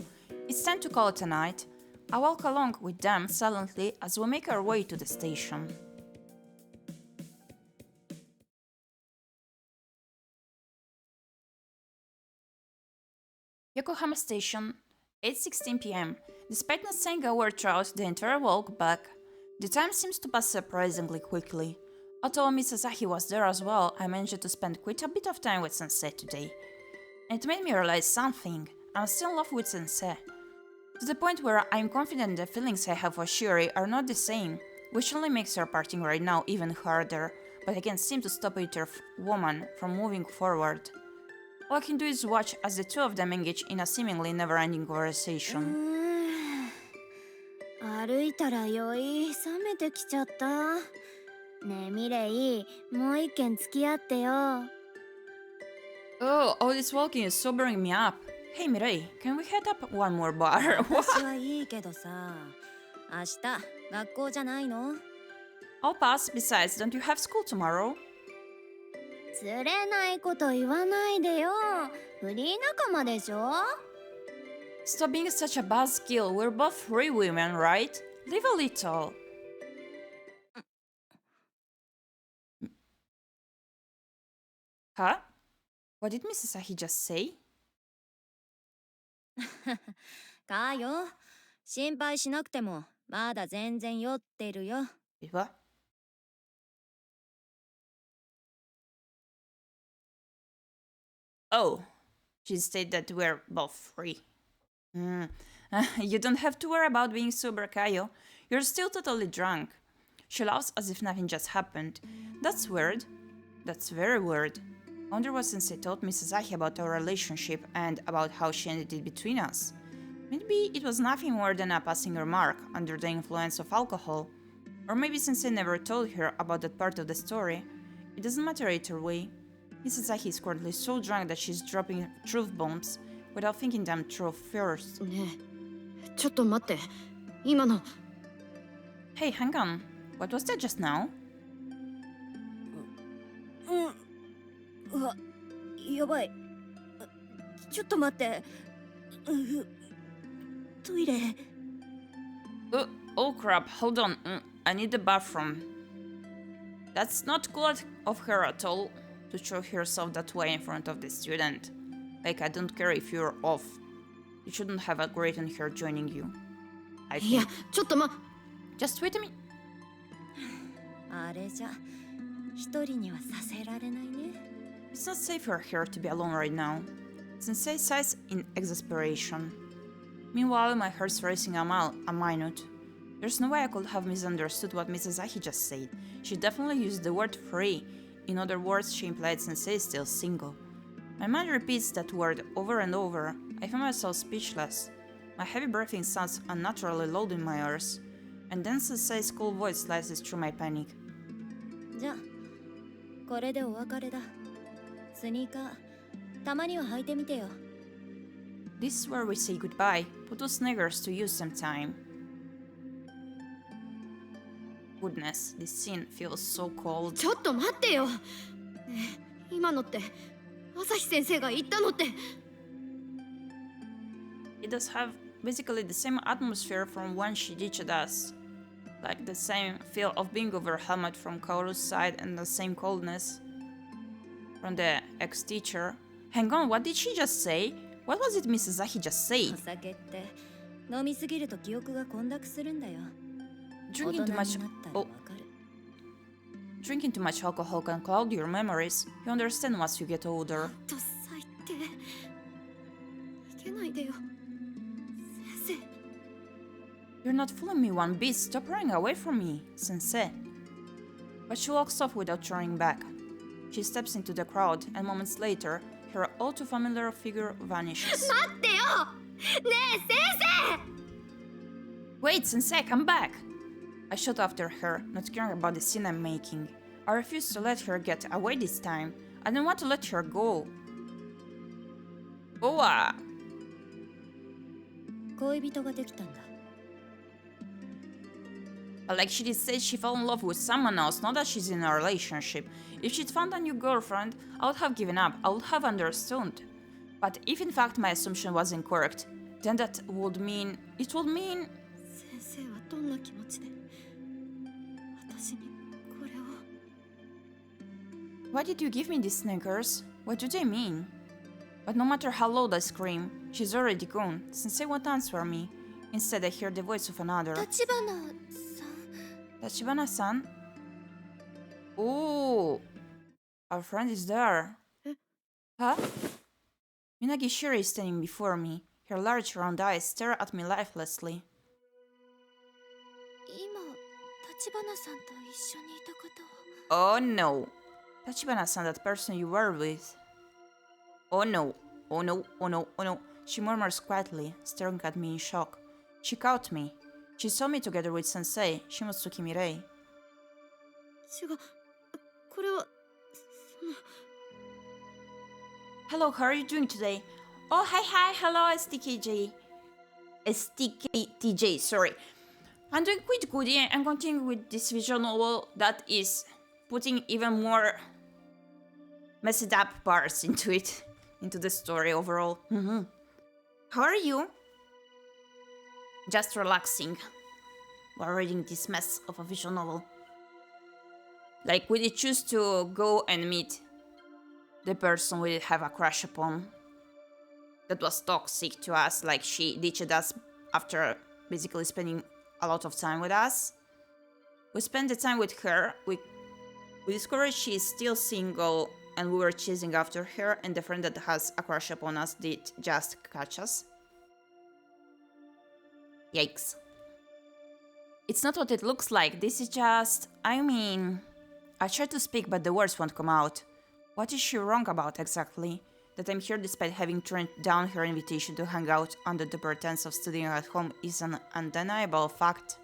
It's time to call it a night. I walk along with them silently as we make our way to the station. Yokohama Station, 8:16 p.m. Despite not saying a word throughout the entire walk back, the time seems to pass surprisingly quickly. Although Misasahi was there as well, I managed to spend quite a bit of time with Sensei today. And it made me realize something. I'm still in love with Sensei. To the point where I'm confident the feelings I have for Shiori are not the same, which only makes our parting right now even harder, but I can't seem to stop either woman from moving forward. All I can do is watch as the two of them engage in a seemingly never-ending conversation. 歩いたら酔い冷めてきちゃったねえミレイもう一軒付き合ってよ Oh, all this walking is sobering me up. Hey Mirei, can we head up one more bar? 私はいいけどさ明日学校じゃないの I'll pass. Besides, don't you have school tomorrow? 釣れないこと言わないでよフリー仲間でしょ Stop being such a buzzkill. We're both free women, right? Live a little. Huh? What did Misasahi just say? かよ心配しなくてもまだ全然酔ってるよ What? Oh, she said that we're both free. You don't have to worry about being sober, Kayo. You're still totally drunk. She laughs as if nothing just happened. That's weird. That's very weird. I wonder what Sensei told Misasahi about our relationship and about how she ended it between us. Maybe it was nothing more than a passing remark under the influence of alcohol. Or maybe Sensei never told her about that part of the story. It doesn't matter either way. Misasahi is currently so drunk that she's dropping truth bombs without thinking them through first. ねえ、ちょっと待って。今の。Hey, hang on. What was that just now? うわやばいちょっと待ってトイレ Oh crap, hold on. I need the bathroom. That's not cool of her at all to show herself that way in front of the student. Like, I don't care if you're off. You shouldn't have agreed on her joining you. I いや think. ちょっとJust wait a minute. あれじゃ一人にはさせられないね It's not safe for her to be alone right now. Sensei sighs in exasperation. Meanwhile, my heart's racing a minute. There's no way I could have misunderstood what Mizazaki just said. She definitely used the word free. In other words, she implied Sensei is still single. My mind repeats that word over and over. I find myself speechless. My heavy breathing sounds unnaturally loud in my ears. And then Sensei's cool voice slices through my panic. じゃあこれでお別れだ。スニーカーたまには履いてみてよ。 This is where we say goodbye. Put those sneakers to use sometime. Goodness, this scene feels so cold. ちょっと待ってよ。ねえ、今のって朝日先生が言ったのって。It does have basically the same atmosphere from when she teached us. Like the same feel of being overwhelmed from Kaoru's side and the same coldness from the ex-teacher. Hang on, what did she just say? What was it Mizazaki just お said? 酒って飲みすぎると記憶が混濁するんだよ。 Drinking too much Drinking too much alcohol can cloud your memories. You understand once you get older. と最低。いけないでよ。先生。 You're not fooling me one bit. Stop running away from me, Sensei. But she walks off without turning back. She steps into the crowd, and moments later, her all too familiar figure vanishes. 待ってよ。ねえ先生。 Wait, Sensei, come back! I shot after her, not caring about the scene I'm making. I refused to let her get away this time. I didn't want to let her go. Boa! 恋人ができたんだ。 But like she did say, she fell in love with someone else, not that she's in a relationship. If she'd found a new girlfriend, I would have given up, I would have understood. But if in fact my assumption was incorrect, then that would mean... It would mean... 先生はどんな気持ちで私にこれを。 Why did you give me these sneakers? What do they mean? But no matter how loud I scream, she's already gone. Sensei won't answer me. Instead, I hear the voice of another. 立花さん。 Tachibana-san? Oh, our friend is there. Huh? Minagi Shiri is standing before me. Her large round eyes stare at me lifelessly. 今立花さんと一緒にいた方は。 Oh no. Tachibana-san, that person you were with. Oh no. Oh no, oh no, oh no. She murmurs quietly, staring at me in shock. She caught me. She saw me together with Sensei, Shimotsuki Mirei. 違う。これは Hello, how are you doing today? Oh, hi, hello, STKTJ, sorry. I'm doing quite good and continuing with this visual novel that is putting even more messed up parts into it, into the story overall. How are you? Just relaxing while reading this mess of a visual novel. Like, we did choose to go and meet the person we did have a crush upon that was toxic to us, like she ditched us after basically spending a lot of time with us. We spent the time with her, we discovered she is still single and we were chasing after her, and the friend that has a crush upon us did just catch us. Yikes. It's not what it looks like, this is just... I mean... I try to speak but the words won't come out. What is she wrong about exactly? That I'm here despite having turned down her invitation to hang out under the pretense of studying at home is an undeniable fact.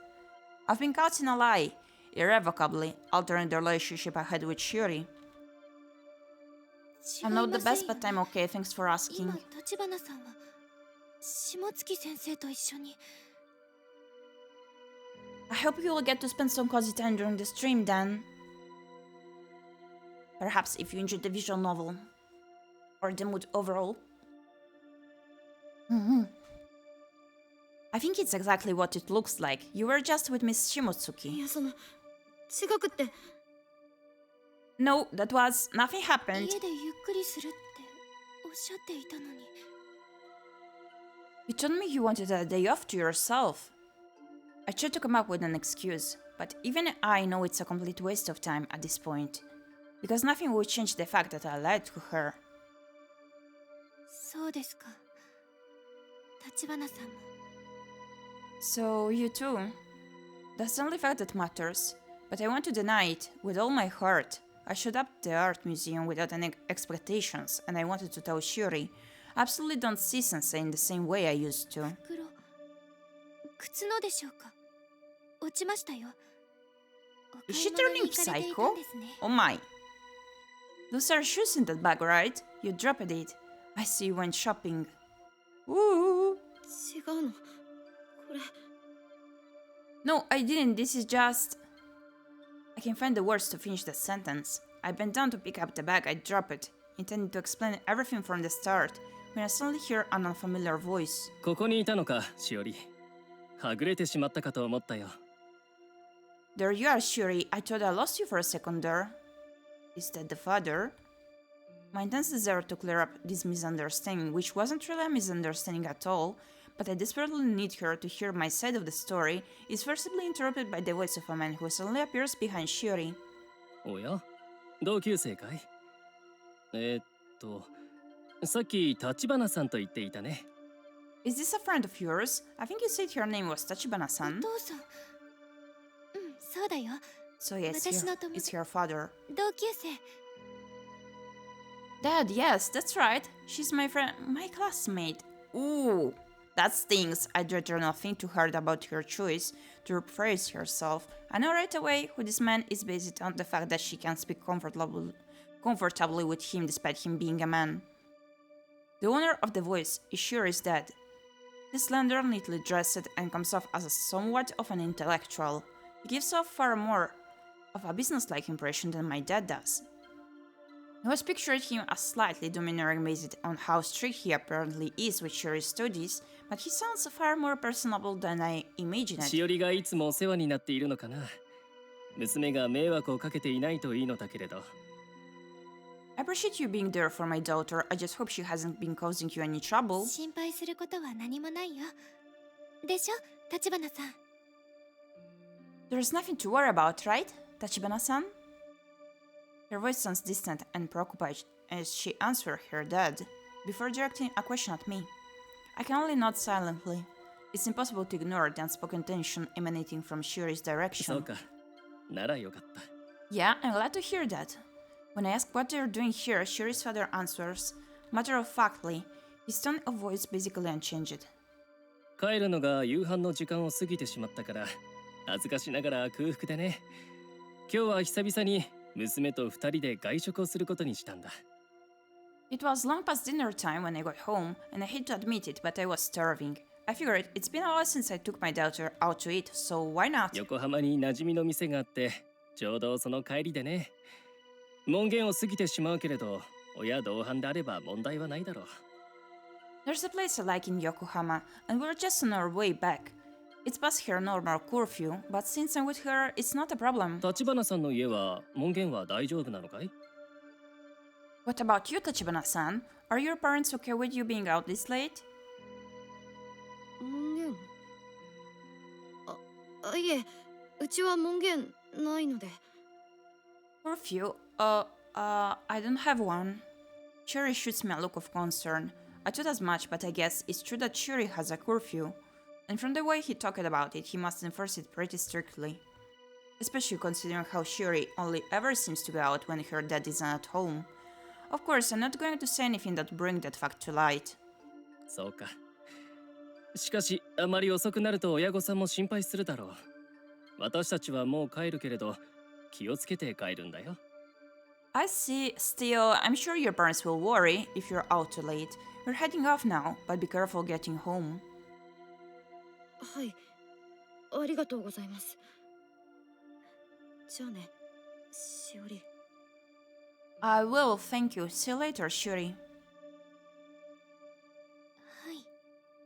I've been caught in a lie, irrevocably altering the relationship I had with Shuri. I'm not the best, but I'm okay, thanks for asking. 今立花さんは下月先生と一緒に。 I hope you will get to spend some cozy time during the stream then. Perhaps if you enjoyed the visual novel. Or the mood overall. I think it's exactly what it looks like. You were just with Miss い Shimotsuki. や違くって。 No, that was... nothing happened. 家でゆっくりするっておっしゃっていたのに。 You told me you wanted a day off to yourself. I tried to come up with an excuse, but even I know it's a complete waste of time at this point. Because nothing will change the fact that I lied to her. そうですか。立花さんも。 So, you too? That's the only fact that matters. But I want to deny it with all my heart. I showed up at the art museum without any expectations, and I wanted to tell Shuri, I absolutely don't see Sensei in the same way I used to. 靴のでしょうか。落ちましたよ。 Is she turning psycho? Oh my. Those are shoes in that bag, right? You dropped it. I see you went shopping. Ooh. 違うの。これ。 No, I didn't. This is just... I can find the words to finish the sentence. I bent down to pick up the bag I dropped, intending to explain everything from the start, when I suddenly hear an unfamiliar voice. ここにいたのか、しおり。はぐれてしまったかと思ったよ。 There you are, Shuri. I thought I lost you for a second there. Is that the father? My intense desire to clear up this misunderstanding, which wasn't really a misunderstanding at all, but I desperately need her to hear my side of the story, is forcibly interrupted by the voice of a man who suddenly appears behind Shuri. おや、同級生かい？さっき橘さんと言っていたね。Is this a friend of yours? I think you said her name was Tachibana-san. お父さん。そうだよ。 So yes, it's her father. 同級生。 Dad, yes, that's right. She's my friend, my classmate. Ooh, that stings. I dread nothing too hard about her choice to rephrase herself. I know right away who this man is based on the fact that she can speak comfortably with him despite him being a man. The owner of the voice is sure is dead. He's slender, neatly dressed, and comes off as somewhat of an intellectual. He gives off far more of a businesslike impression than my dad does. I was picturing him as slightly domineering based on how strict he apparently is with Shuri's studies, but he sounds far more personable than I imagined. しおりがいつもお世話になっているのかな。娘が迷惑をかけていないといいのだけれど。I appreciate you being there for my daughter. I just hope she hasn't been causing you any trouble. 心配することは何もないよ。でしょ、橘さん。 There's nothing to worry about, right, Tachibana-san? Her voice sounds distant and preoccupied as she answers her dad, before directing a question at me. I can only nod silently. It's impossible to ignore the unspoken tension emanating from Shuri's そう direction. か。ならよかった。 Yeah, I'm glad to hear that. When I ask what they're doing here, Shuri's father answers, matter-of-factly, his tone of voice basically unchanged. 帰るのが夕飯の時間を過ぎてしまったから、恥ずかしながら空腹でね。今日は久々に娘と二人で外食をすることにしたんだ。It was long past dinner time when I got home, and I hate to admit it, but I was starving. I figured it's been a while since I took my daughter out to eat, so why not? 横浜に馴染みの店があって、ちょうどその帰りでね。門限を過ぎてしまうけれど、親同伴であれば問題はないだろう。There's a place I like in Yokohama, and we're just on our way back. It's past her normal curfew, but since I'm with her, it's not a problem. 橘さんの家は門限は大丈夫なのかい？ What about you, Tachibana-san? Are your parents okay with you being out this late? 門限。いえ、うちは門限ないので。Curfew? I don't have one. Shuri shoots me a look of concern. I thought as much, but I guess it's true that Shuri has a curfew. And from the way he talked about it, he must enforce it pretty strictly. Especially considering how Shuri only ever seems to go out when her dad isn't at home. Of course, I'm not going to say anything that brings that fact to light. そうか。しかし、あまり遅くなると親御さんも心配するだろう。私たちはもう帰るけれど、気をつけて帰るんだよ。I see. Still, I'm sure your parents will worry if you're out too late. We're heading off now, but be careful getting home. はい、ありがとうございます。じゃあね、しおり。I will, thank you. See you later, Shuri. はい。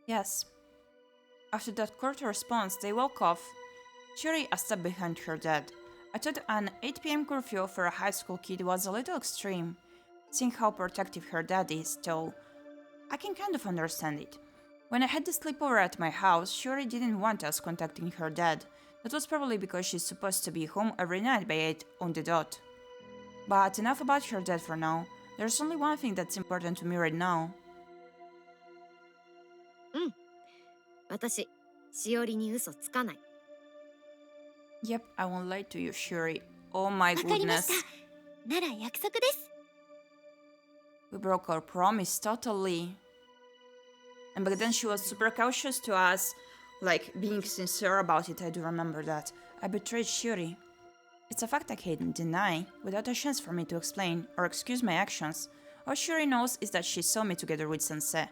Yes. After that curt response, they walk off. Shuri a step behind her dad. I thought an 8 p.m. curfew for a high school kid was a little extreme. Seeing how protective her dad is, though, I can kind of understand it. When I had the sleepover at my house, Shuri didn't want us contacting her dad. That was probably because she's supposed to be home every night by 8 on the dot. But enough about her dad for now. There's only one thing that's important to me right now. 私、しおりに嘘つかない。Yep, I won't lie to you, Shuri. Oh my わかりまし goodness. た。なら約束です。 We broke our promise totally. And back then she was super cautious to us, like being sincere about it. I do remember that. I betrayed Shuri. It's a fact I can't deny, without a chance for me to explain or excuse my actions. All Shuri knows is that she saw me together with Sensei.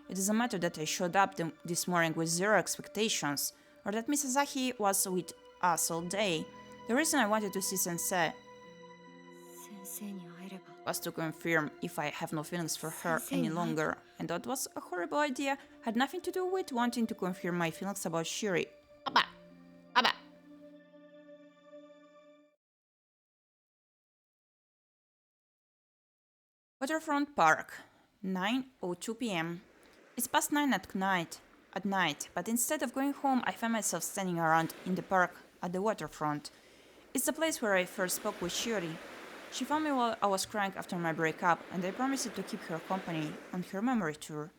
It doesn't matter that I showed up this morning with zero expectations, or that Misazaki was with us all day. The reason I wanted to see Sensei 先生に会えれば was to confirm if I have no feelings for her any longer, and that was a horrible idea, had nothing to do with wanting to confirm my feelings about Shuri. Abba! Abba! Waterfront Park, 9:02 p.m. It's past 9 at night, but instead of going home, I find myself standing around in the park at the waterfront. It's the place where I first spoke with Shuri. She found me while I was crying after my breakup, and I promised to keep her company on her memory tour.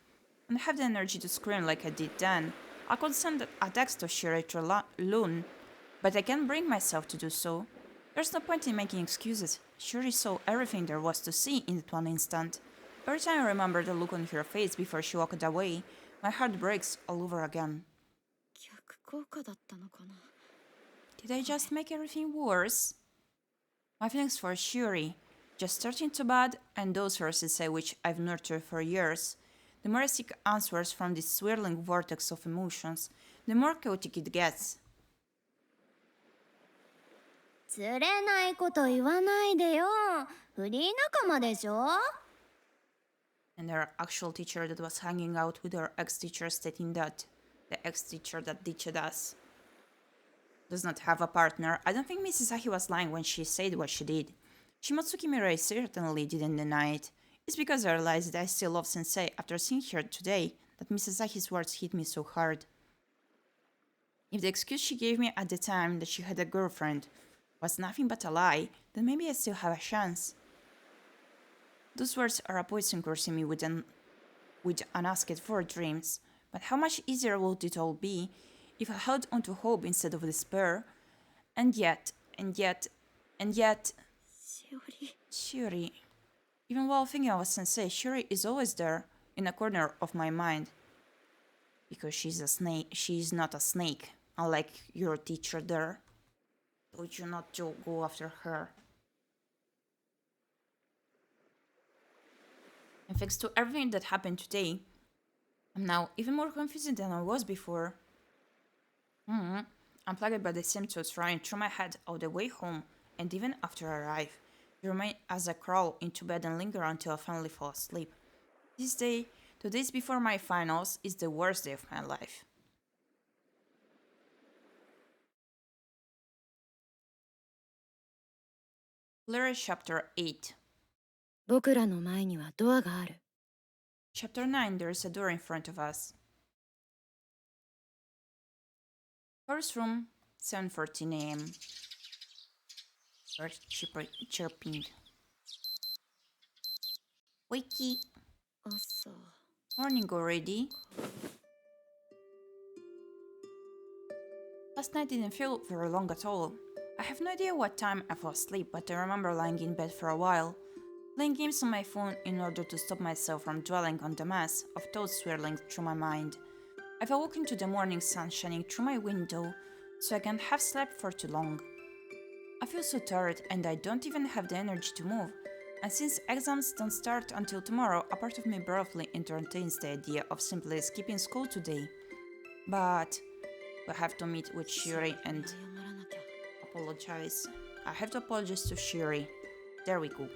And have the energy to scream like I did then. I could send a text to Shuri through Loon, but I can't bring myself to do so. There's no point in making excuses. Shuri saw everything there was to see in that one instant. Every time I remember the look on her face before she walked away, my heart breaks all over again. 逆効果だったのかな。 Did I just make everything worse? My feelings for Shuri just turned into bad, and those for Sensei which I've nurtured for years. The more I seek answers from this swirling vortex of emotions, the more chaotic it gets. 釣れないこと言わないでよ。フリー仲間でしょ。 And our actual teacher that was hanging out with our ex-teacher stating that the ex-teacher that ditched us does not have a partner. I don't think Mrs. Ahi was lying when she said what she did. Shimotsuki Mirai certainly didn't deny it. It's because I realized that I still love Sensei after seeing her today that Mrs. Ahi's words hit me so hard. If the excuse she gave me at the time that she had a girlfriend was nothing but a lie, then maybe I still have a chance. Those words are a poison cursing me with unasked for dreams, but how much easier would it all be if I held onto hope instead of despair? And yet, Shuri. Even while thinking of Sensei, Shuri is always there, in a corner of my mind. Because she's a snake, she's not a snake, unlike your teacher there. Told you not to go after her. And thanks to everything that happened today, I'm now even more confused than I was before. I'm plagued by the same thoughts running through my head all the way home, and even after I arrive. They remain as I crawl into bed and linger until I finally fall asleep. This day, 2 days before my finals, is the worst day of my life. Lyric Chapter 8. 僕らの前にはドアがある。 Chapter 9. There is a door in front of us. First room, 7:14 a.m. Birds chirping. Wakey. 朝。 Morning already. Last night didn't feel very long at all. I have no idea what time I fell asleep, but I remember lying in bed for a while, playing games on my phone in order to stop myself from dwelling on the mass of thoughts swirling through my mind. I've awoken to the morning sun shining through my window, so I can't have slept for too long. I feel so tired and I don't even have the energy to move, and since exams don't start until tomorrow, a part of me briefly entertains the idea of simply skipping school today. But I have to meet with Shuri and 謝らなきゃ。 apologize. I have to apologize to Shuri. There we go.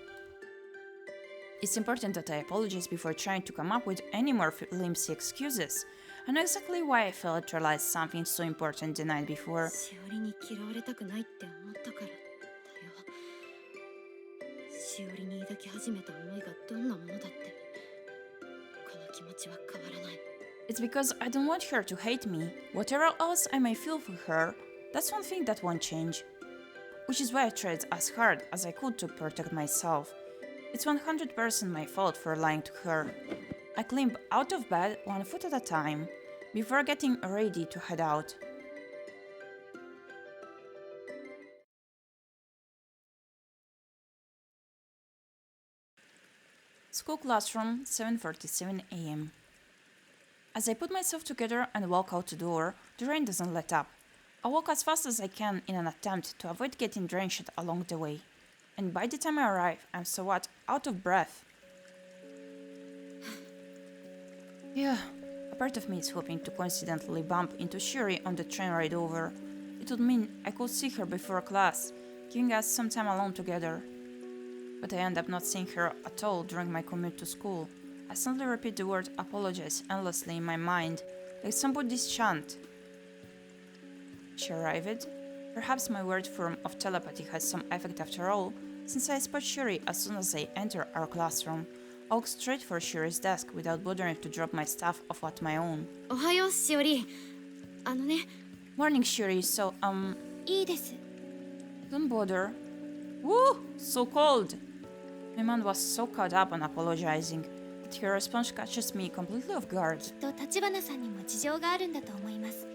It's important that I apologize before trying to come up with any more flimsy excuses. I know exactly why I failed to realize something so important the night before. しおりに嫌われたくないって思ったからだよ。しおりに抱き始めた思いがどんなものだって、この気持ちは変わらない。 It's because I don't want her to hate me. Whatever else I may feel for her, that's one thing that won't change. Which is why I tried as hard as I could to protect myself. It's 100% my fault for lying to her. I climbed out of bed 1 foot at a time, before getting ready to head out. School classroom, 7:47 a.m. As I put myself together and walk out the door, the rain doesn't let up. I walk as fast as I can in an attempt to avoid getting drenched along the way. And by the time I arrive, I'm somewhat out of breath. Yeah, a part of me is hoping to coincidentally bump into Shuri on the train ride over. It would mean I could see her before class, giving us some time alone together. But I end up not seeing her at all during my commute to school. I suddenly repeat the word apologize endlessly in my mind, like some Buddhist chant. She arrived? Perhaps my weird form of telepathy has some effect after all, since I spot Shuri as soon as I enter our classroom. I walk straight for Shuri's desk without bothering to drop my stuff off at my own. おはようしおり。ね。 Morning, Shuri. So, いいです。 don't bother. Woo! So cold! My mind was so caught up on apologizing that her response catches me completely off guard. きっと橘さんにも事情があるんだと思います。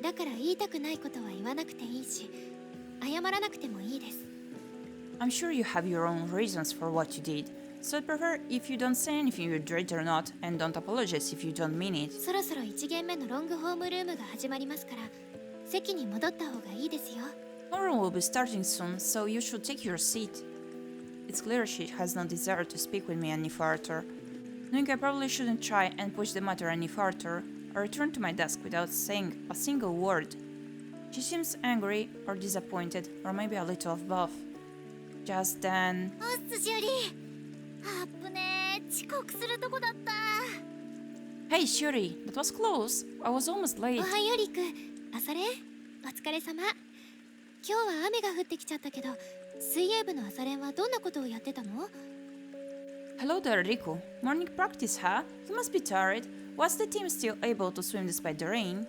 だから言いたくないことは言わなくていいし、謝らなくてもいいです。I'm sure you have your own reasons for what you did, so I'd prefer if you don't say anything you dread or not, and don't apologize if you don't mean it. そろそろ1限目のロングホームルームが始まりますから、席に戻った方がいいですよ。Tomorrow will be starting soon, so you should take your seat. It's clear she has no desire to speak with me any further. Knowing I probably shouldn't try and push the matter any further, I return to my desk without saying a single word. She seems angry or disappointed, or maybe a little of both. Just then... おっすしおり。あっぶねー、遅刻するとこだった。Hey Shuri, that was close. I was almost late. おはよりく。あ、それ？お疲れ様。今日は雨が降ってきちゃったけど、水泳部の朝練はどんなことをやってたの？ Hello there, Riku. Morning practice, huh? You must be tired. Was the team still able to swim despite the rain?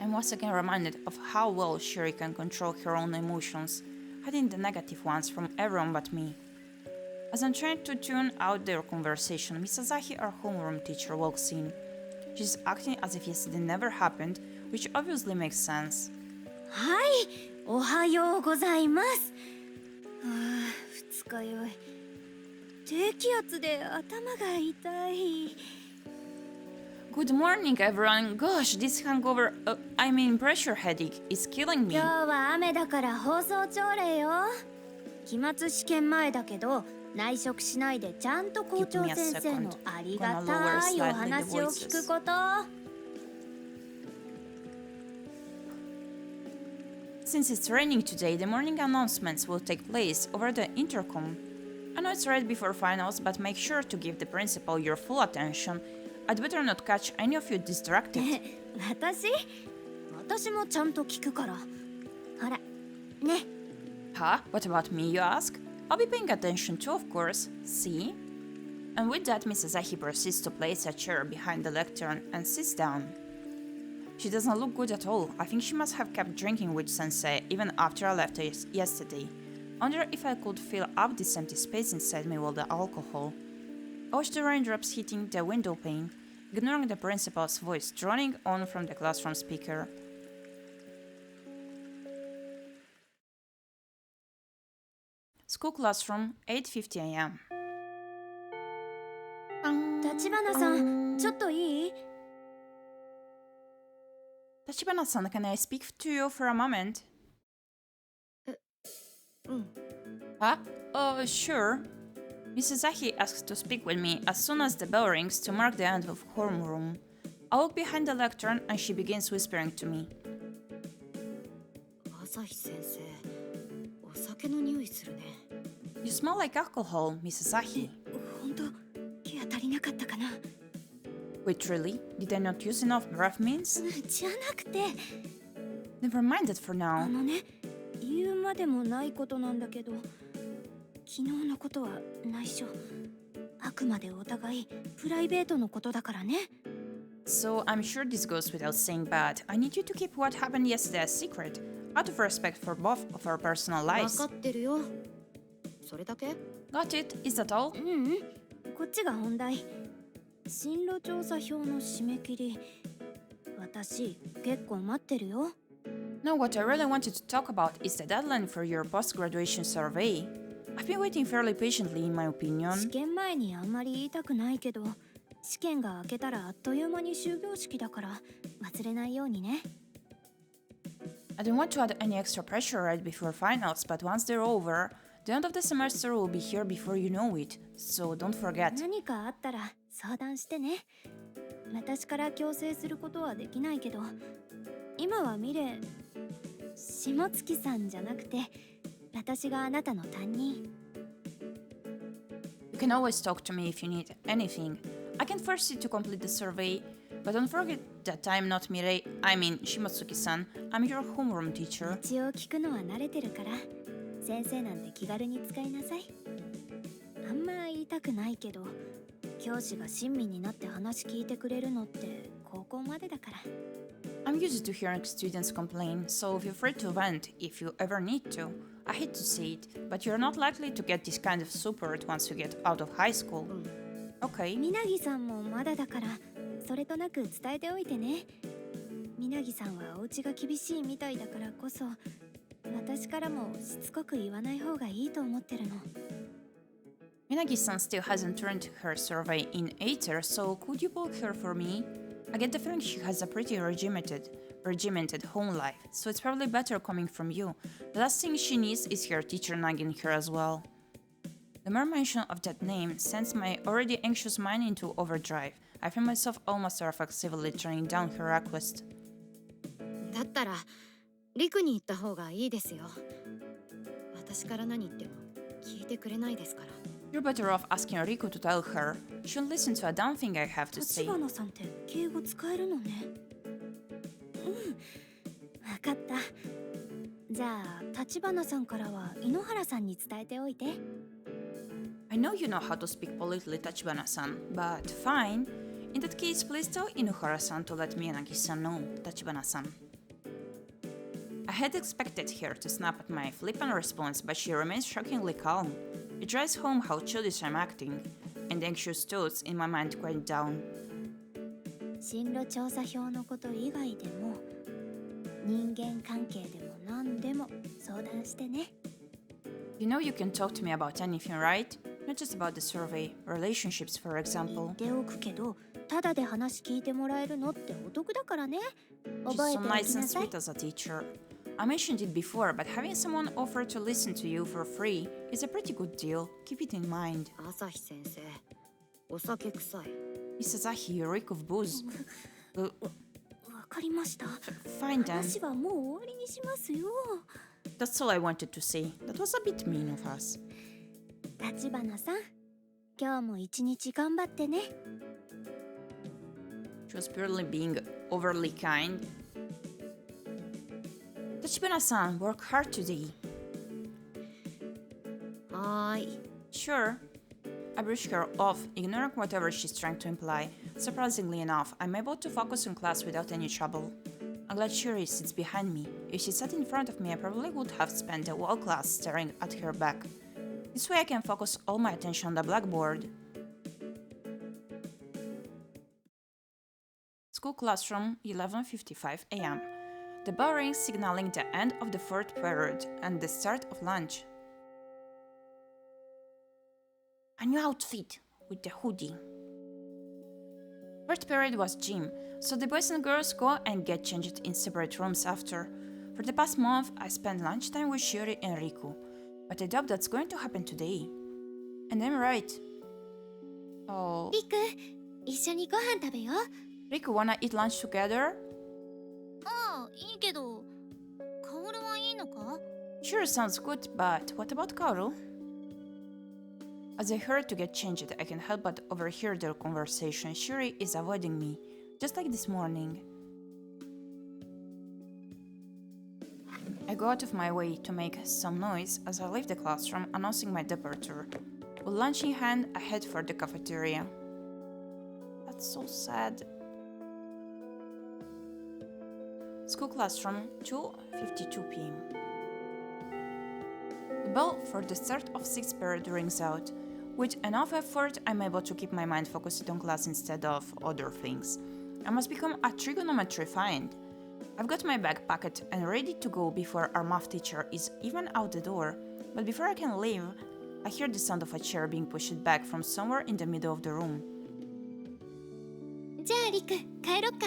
I'm once again reminded of how well Shuri can control her own emotions, hiding the negative ones from everyone but me. As I'm trying to tune out their conversation, Misazaki, our homeroom teacher, walks in. She's acting as if yesterday never happened, which obviously makes sense. はい、おはようございます。二日酔い。低気圧で頭が痛い。Good morning, everyone. Gosh, this hangover, pressure headache is killing me. 今日は雨だから放送朝礼よ。期末試験前だけど、内職しないでちゃんと校長先生のありがたいお話を聞くこと。Since it's raining today, the morning announcements will take place over the intercom. I know it's right before finals, but make sure to give the principal your full attention. I'd better not catch any of you distracted. 私もちゃんと聞くから。ほら、ね。Huh? What about me, you ask? I'll be paying attention too, of course. See? And with that, Mrs. Ahi proceeds to place a chair behind the lectern and sits down. She doesn't look good at all. I think she must have kept drinking with Sensei even after I left yesterday. I wonder if I could fill up this empty space inside me with the alcohol. I watch the raindrops hitting the window pane, ignoring the principal's voice droning on from the classroom speaker. School classroom, 8:50 a.m. 橘さん、ちょっといい？ Tachibana-san, can I speak to you for a moment? Huh? Sure. Mrs. Ahi asks to speak with me as soon as the bell rings to mark the end of homeroom. I walk behind the lectern and she begins whispering to me. 朝日先生、お酒の匂いするね。 You smell like alcohol, Mrs. Ahi. 本当、ケア足りなかったかな。 Wait, really? Did I not use enough breath mints? じゃなくて。Never mind it for now. ね、言うまでもないことなんだけど、昨日のことは内緒。あくまでお互いプライベートのことだからね。So I'm sure this goes without saying, but I need you to keep what happened yesterday a secret, out of respect for both of our personal 分 lives. かってるよ。それだけ？ Got it? Is that all? こっちが本題。進路調査票の締め切り、私結構待ってるよ。 No, what I really wanted to talk about is the deadline for your post-graduation survey. I've been waiting fairly patiently, in my 試 opinion. 験前にあんまり言いたくないけど、試験が明けたらあっという間に終業式だから忘れないようにね。 I don't want to add any extra pressure right before finals, but once they're over, the end of the semester will be here before you know it, so don't forget. 何かあったら相談してね。私から強制することはできないけど、今はミレ、下月さんじゃなくて、私があなたの担任。You can always talk to me if you need anything. I can force you to complete the survey, but don't forget that I'm not Mirei, I mean Shimotsuki-san. I'm your homeroom teacher. 一応聞くのは慣れてるから、先生なんて気軽に使いなさい。あんま言いたくないけど、教師が親身になって話聞いてくれるのって高校までだから。I'm used to hearing students complain, so feel free to vent if you ever need to. I hate to say it, but you're not likely to get this kind of support once you get out of high school. Okay. みなぎさんもまだだから、それとなく伝えておいてね。みなぎさんはお家が厳しいみたいだからこそ、私からもしつこく言わない方がいいと思ってるの。Minagi-san still hasn't turned her survey in Aether, so could you poke her for me? I get the feeling she has a pretty regimented home life, so it's probably better coming from you. The last thing she needs is her teacher nagging her as well. The mere mention of that name sends my already anxious mind into overdrive. I find myself almost reflexively turning down her request. だったらリクに言った方がいいですよ。私から何言っても聞いてくれないですから。 You're better off asking Riku to tell her. She won't listen to a damn thing I have to say. 橘さんって敬語使えるのね。うん、わかった。じゃあ橘さんからは井ノ原さんに伝えておいて。I know you know how to speak politely, Tachibana-san, but fine. In that case, please tell Inuhara-san to let Miyagi-san know, Tachibana-san. I had expected her to snap at my flippant response, but she remains shockingly calm. It drives home how childish I'm acting, and the anxious thoughts in my mind quiet down. 進路調査票のこと以外でも、人間関係でも何でも相談してね。You know you can talk to me about anything, right? Not just about the survey, relationships, for 言 example. っておくけど、ただで話聞いてもらえるのってお得だからね。 She's 覚え so てお nice きな and さい。 sweet as a teacher. I mentioned it before, but having someone offer to listen to you for free is a pretty good deal. Keep it in mind. 朝日先生、お酒臭い。 Isazahi, you reek of booze. わかりました。 Fine then. 話はもう終わりにしますよ。 That's all I wanted to say. That was a bit mean of us. 橘さん、今日も一日頑張ってね。 She was purely being overly kind. Tachibana-san, work hard today. はーい。 Sure. I brush her off, ignoring whatever she's trying to imply. Surprisingly enough, I'm able to focus on class without any trouble. I'm glad Shuri sits behind me. If she sat in front of me, I probably would have spent the whole class staring at her back. This way I can focus all my attention on the blackboard. School classroom, 11:55 a.m. The bell rings signaling the end of the fourth period and the start of lunch. A new outfit with the hoodie. Fourth period was gym, so the boys and girls go and get changed in separate rooms after. For the past month, I spent lunchtime with Shuri and Riku, but I doubt that's going to happen today. And I'm right. Oh, リク、一緒にご飯食べよう。 Riku, wanna eat lunch together? ああ、いいけど、カオルはいいのか？ Sure, sounds good, but what about Kaoru? As I hurry to get changed, I can help but overhear their conversation. Shuri is avoiding me, just like this morning. I go out of my way to make some noise as I leave the classroom, announcing my departure. With lunch in hand, I head for the cafeteria. That's so sad. School classroom, 2:52 p.m. The bell for the start of 6th period rings out. With enough effort, I'm able to keep my mind focused on class instead of other things. I must become a trigonometry fiend. I've got my bag packed and ready to go before our math teacher is even out the door. But before I can leave, I hear the sound of a chair being pushed back from somewhere in the middle of the room. じゃあリク帰ろっか。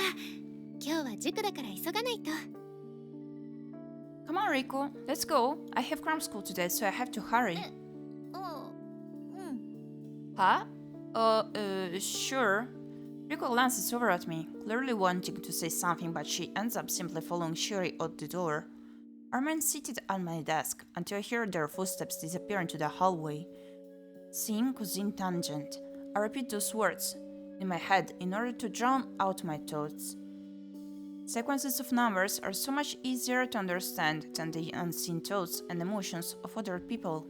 今日は塾だから急がないと。 Come on, Rico, let's go. I have cram school today, so I have to hurry. うん。 Huh? Sure. Rico glances over at me, clearly wanting to say something, but she ends up simply following Shiri out the door. I remain seated at my desk until I hear their footsteps disappear into the hallway. Seeing cousin tangent, I repeat those words in my head in order to drown out my thoughts. Sequences of numbers are so much easier to understand than the unseen thoughts and emotions of other people.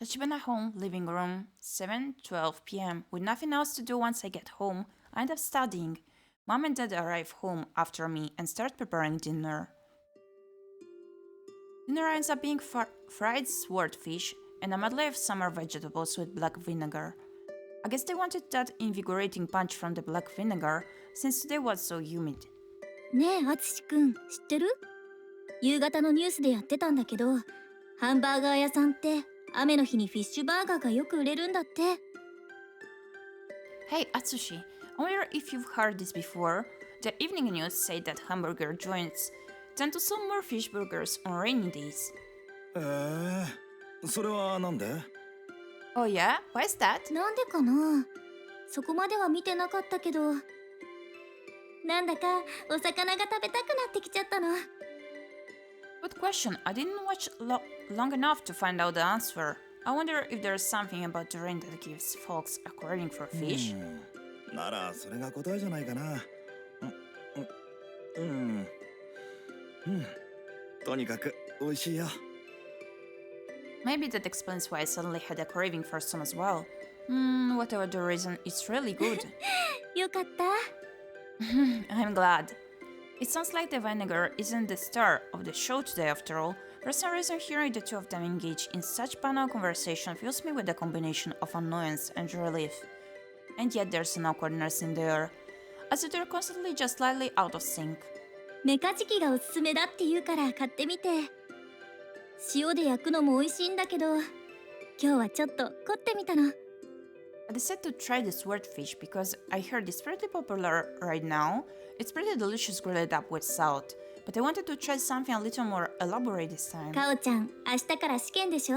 Tachibana home, living room, 7:12 p.m. With nothing else to do once I get home, I end up studying. Mom and Dad arrive home after me and start preparing dinner. Dinner ends up being fried swordfish and a medley of summer vegetables with black vinegar. I guess they wanted that invigorating punch from the black vinegar since today was so humid. ねえあつしくん知ってる？夕方のニュースでやってたんだけど、ハンバーガー屋さんって雨の日にフィッシュバーガーがよく売れるんだって。 Hey Atsushi, I wonder if you've heard this before. The evening news say that hamburger joints tend to sell more fish burgers on rainy days. それはなんで？ Oh yeah? Why is that? なんでかな？そこまでは見てなかったけど、なんだかお魚が食べたくなってきちゃったの。 Good question. I didn't watch long enough to find out the answer. I wonder if there's something about the rain that gives folks a craving for fish. ならそれが答えじゃないかな。とにかく美味しいよ。 Maybe that explains why I suddenly had a craving for some as well. Whatever the reason, it's really good. よかった。 I'm glad. It sounds like the vinegar isn't the star of the show today after all. For some reason, hearing the two of them engage in such banal conversation fills me with a combination of annoyance and relief. And yet there's an awkwardness in the air, as if they're constantly just slightly out of sync. メカジキがおすすめだって言うから買ってみて。塩で焼くのも美味しいんだけど、今日はちょっと凝ってみたの。 I decided to try the swordfish because I heard it's pretty popular right now. It's pretty delicious grilled up with salt, but I wanted to try something a little more elaborate this time. かおちゃん、明日から試験でしょ？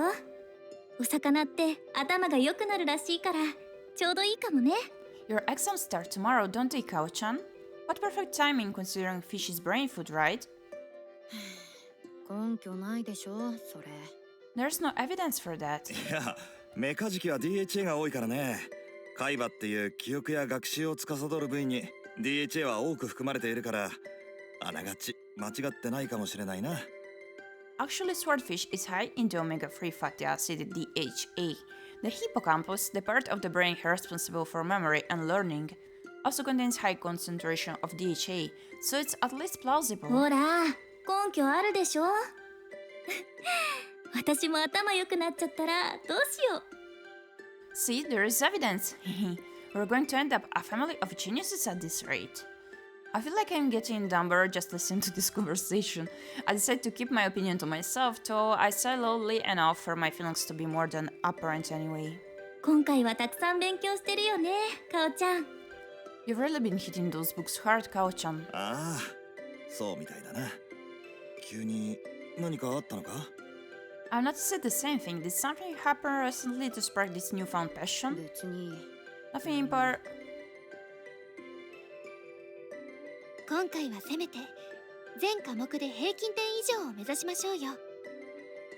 お魚って頭が良くなるらしいから、ちょうどいいかもね。 Your exams start tomorrow, don't they, Kao-chan? What perfect timing considering fish is brain food, right? 根拠ないでしょそれ。 There's no evidence for that. いや、メカジキは DHA が多いからね。海馬っていう記憶や学習を司る部位に DHA は多く含まれているから、あながち間違ってないかもしれないな。 Actually, swordfish is high in the omega-3 fatty acid DHA. The hippocampus, the part of the brain responsible for memory and learning, also contains high concentration of DHA, so it's at least plausible. ほら、根拠あるでしょ？私も頭良くなっちゃったらどうしよう。 See, there is evidence. We're going to end up a family of geniuses at this rate. I feel like I'm getting dumber just listening to this conversation. I decided to keep my opinion to myself, though I say loudly enough for my feelings to be more than apparent anyway. 今回はたくさん勉強してるよね、かおちゃん。 You've really been hitting those books hard, Kao-chan. ああ、そうみたいだな。急に何かあったのか？ I've noticed the same thing. Did something happen recently to spark this newfound passion? 別に。 Nothing in part. 今回はせめて全科目で平均点以上を目指しましょうよ。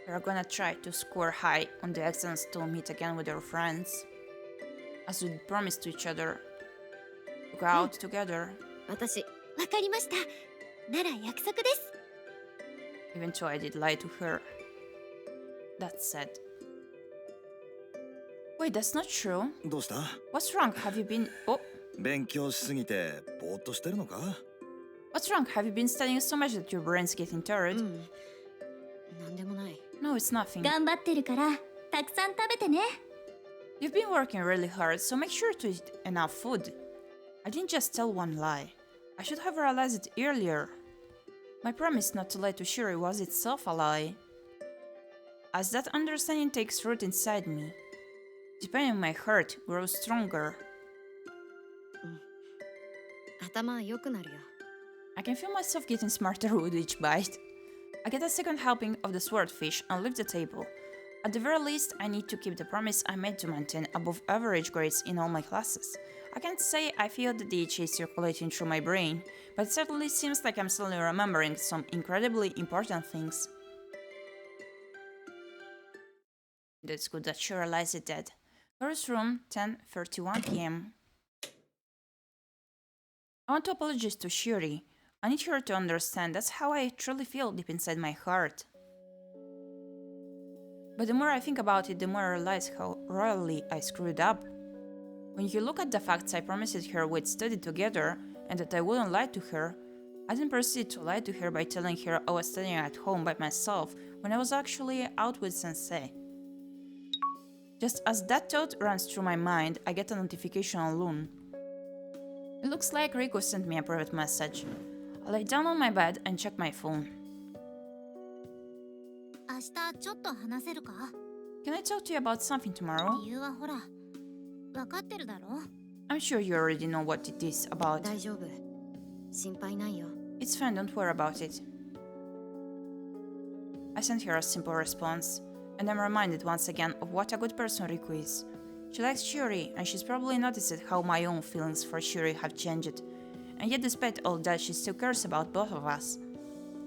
We're gonna try to score high on the exams to meet again with our friends. As we promised to each other. To go out together. 私。わかりました。なら約束です。 Even though I did lie to her. That said. Wait, that's not true. どうした？ What's wrong? Have you been... Oh, 勉強しすぎてぼーっとしてるのか？ what's wrong? Have you been studying so much that your brain's getting tired? なんでもない。 No, it's nothing. 頑張ってるからたくさん食べてね。 You've been working really hard, so make sure to eat enough food. I didn't just tell one lie. I should have realized it earlier. My promise not to lie to Shuri was itself a lie. As that understanding takes root inside me, the pain in my heart grows stronger. 頭良くなるよ。 I can feel myself getting smarter with each bite. I get a second helping of the swordfish and leave the table. At the very least, I need to keep the promise I made to maintain above average grades in all my classes. I can't say I feel the DHA circulating through my brain, but it certainly seems like I'm suddenly remembering some incredibly important things. It's good that she realized it dead. Girls' room, 10:31 p.m. I want to apologize to Shuri. I need her to understand that's how I truly feel deep inside my heart. But the more I think about it, the more I realize how royally I screwed up. When you look at the facts I promised her we'd study together and that I wouldn't lie to her, I didn't proceed to lie to her by telling her I was studying at home by myself when I was actually out with sensei. Just as that thought runs through my mind, I get a notification on Loon. It looks like Riku sent me a private message. I lay down on my bed and check my phone. 明日ちょっと話せるか？ Can I talk to you about something tomorrow? 理由はほら、分かってるだろ？ I'm sure you already know what it is about. 大丈夫。心配ないよ。 It's fine, don't worry about it. I sent her a simple response, and I'm reminded once again of what a good person Riku is. She likes Shuri, and she's probably noticed how my own feelings for Shuri have changed. And yet despite all that, she still cares about both of us.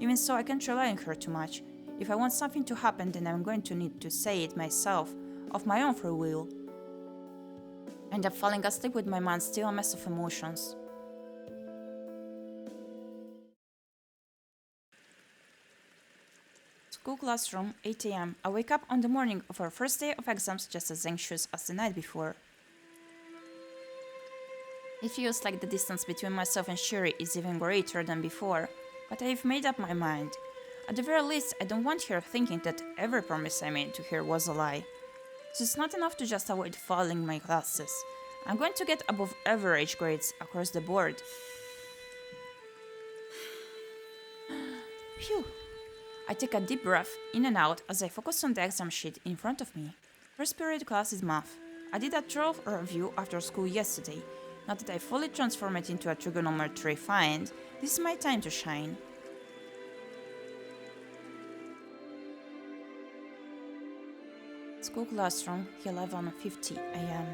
Even so, I can't rely on her too much. If I want something to happen, then I'm going to need to say it myself, of my own free will. I end up falling asleep with my mind still a mess of emotions. School classroom, 8 a.m. I wake up on the morning of our first day of exams just as anxious as the night before. It feels like the distance between myself and Shuri is even greater than before, but I've made up my mind. At the very least, I don't want her thinking that every promise I made to her was a lie. So it's not enough to just avoid failing my classes. I'm going to get above average grades across the board. Phew. I take a deep breath in and out as I focus on the exam sheet in front of me. First period class is math. I did a thorough review after school yesterday. Now that I fully transformed it into a trigonometry find, this is my time to shine. School classroom, 11:50 a.m.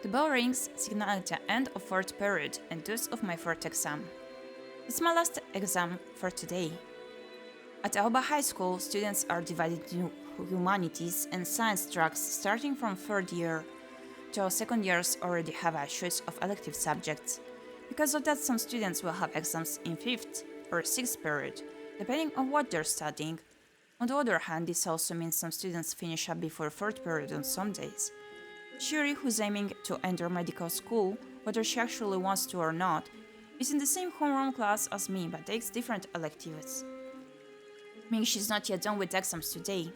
The bell rings, signaling the end of fourth period and thus of my fourth exam. It's my last exam for today. At Aoba High School, students are divided into humanities and science tracks starting from third year, while second years already have a choice of elective subjects. Because of that, some students will have exams in fifth or sixth period, depending on what they're studying. On the other hand, this also means some students finish up before fourth period on some days. Shuri, who's aiming to enter medical school, whether she actually wants to or not, is in the same homeroom class as me but takes different electives, meaning she's not yet done with exams today.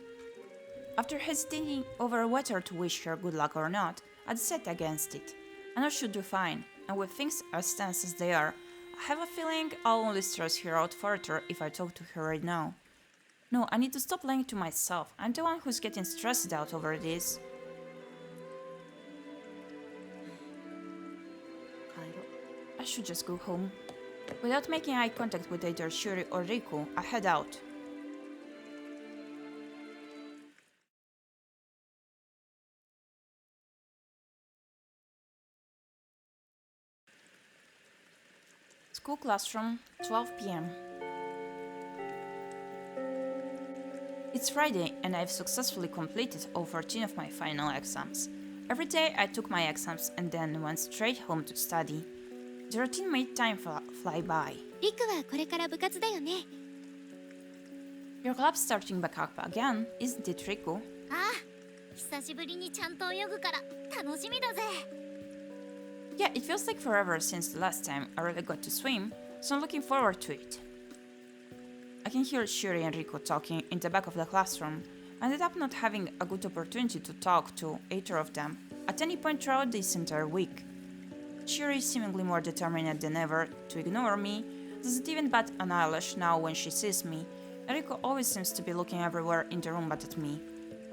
After hesitating over whether to wish her good luck or not, I decided against it. I know she'll do fine, and with things as tense as they are, I have a feeling I'll only stress her out further if I talk to her right now. No, I need to stop lying to myself. I'm the one who's getting stressed out over this. I should just go home. Without making eye contact with either Shuri or Riku, I head out. School classroom, 12 p.m. It's Friday and I've successfully completed all 14 of my final exams. Every day I took my exams and then went straight home to study. The routine made time fly by. リクはこれから部活だよね。 Your club's starting back up again, isn't it, Riku? ああ、久しぶりにちゃんと泳ぐから楽しみだぜ。 Yeah, it feels like forever since the last time I really got to swim, so I'm looking forward to it. I can hear Shuri and Riku talking in the back of the classroom. I ended up not having a good opportunity to talk to either of them at any point throughout this entire week. Shuri, seemingly more determined than ever to ignore me, doesn't even bat an eyelash now when she sees me. Riko always seems to be looking everywhere in the room but at me.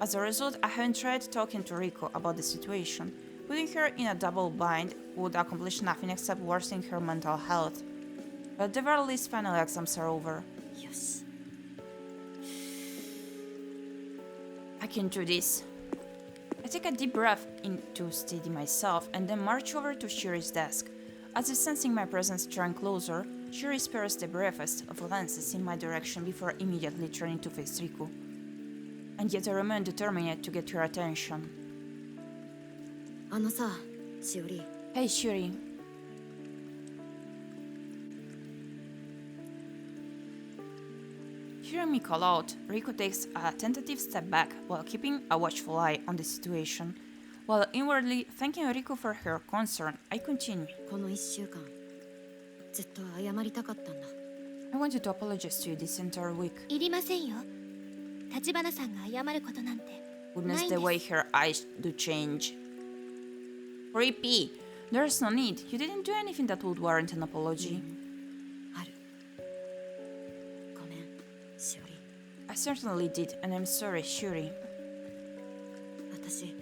As a result, I haven't tried talking to Riko about the situation. Putting her in a double bind would accomplish nothing except worsening her mental health. But at the very least, final exams are over. よし I can do this. I take a deep breath in to steady myself and then march over to Shuri's desk. As if sensing my presence drawing closer, Shuri spares the briefest of glances in my direction before immediately turning to face Riku. And yet I remain determined to get her attention. あのさしおり Hey Shuri. Hearing me call out, Riku takes a tentative step back while keeping a watchful eye on the situation. While inwardly thanking Riku for her concern, I continue. この1週間ずっと謝りたかったんだ I wanted to apologize to you this entire week. いりませんよ。橘さんが謝ることなんて Witness the way her eyes do change. Creepy. There's no need. You didn't do anything that would warrant an apology. あるごめんしおり I certainly did, and I'm sorry, Shuri. 私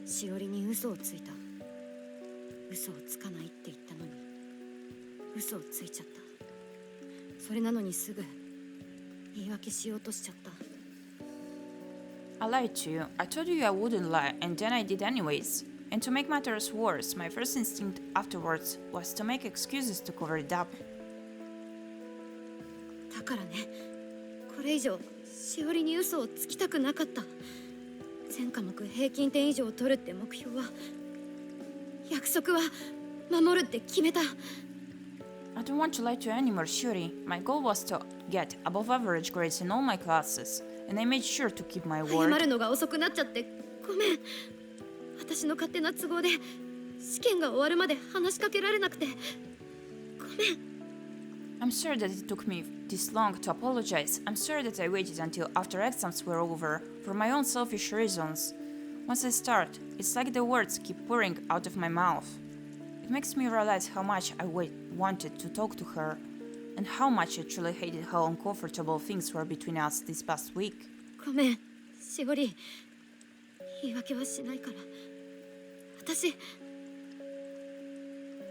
しおりに嘘をついた嘘をつかないって言ったのに嘘をついちゃったそれなのにすぐ言い訳しようとしちゃった I lied to you. I told you I wouldn't lie, and then I did anyways. And to make matters worse, my first instinct afterwards was to make excuses to cover it up. だからねこれ以上しおりに嘘をつきたくなかった全科目平均点以上取るって目標は約束は守るって決めた I don't want to lie to you anymore, Shuri. My goal was to get above average grades in all my classes, and I made sure to keep my 謝 word. るのが遅くなっちゃってごめん私の勝手な都合で試験が終わるまで話しかけられなくてごめん I'm sorry that it took me this long to apologize. I'm sorry that I waited until after exams were over for my own selfish reasons. Once I start, it's like the words keep pouring out of my mouth. It makes me realize how much I wanted to talk to her, and how much I truly hated how uncomfortable things were between us this past week. ごめんしおり言い訳はしないから私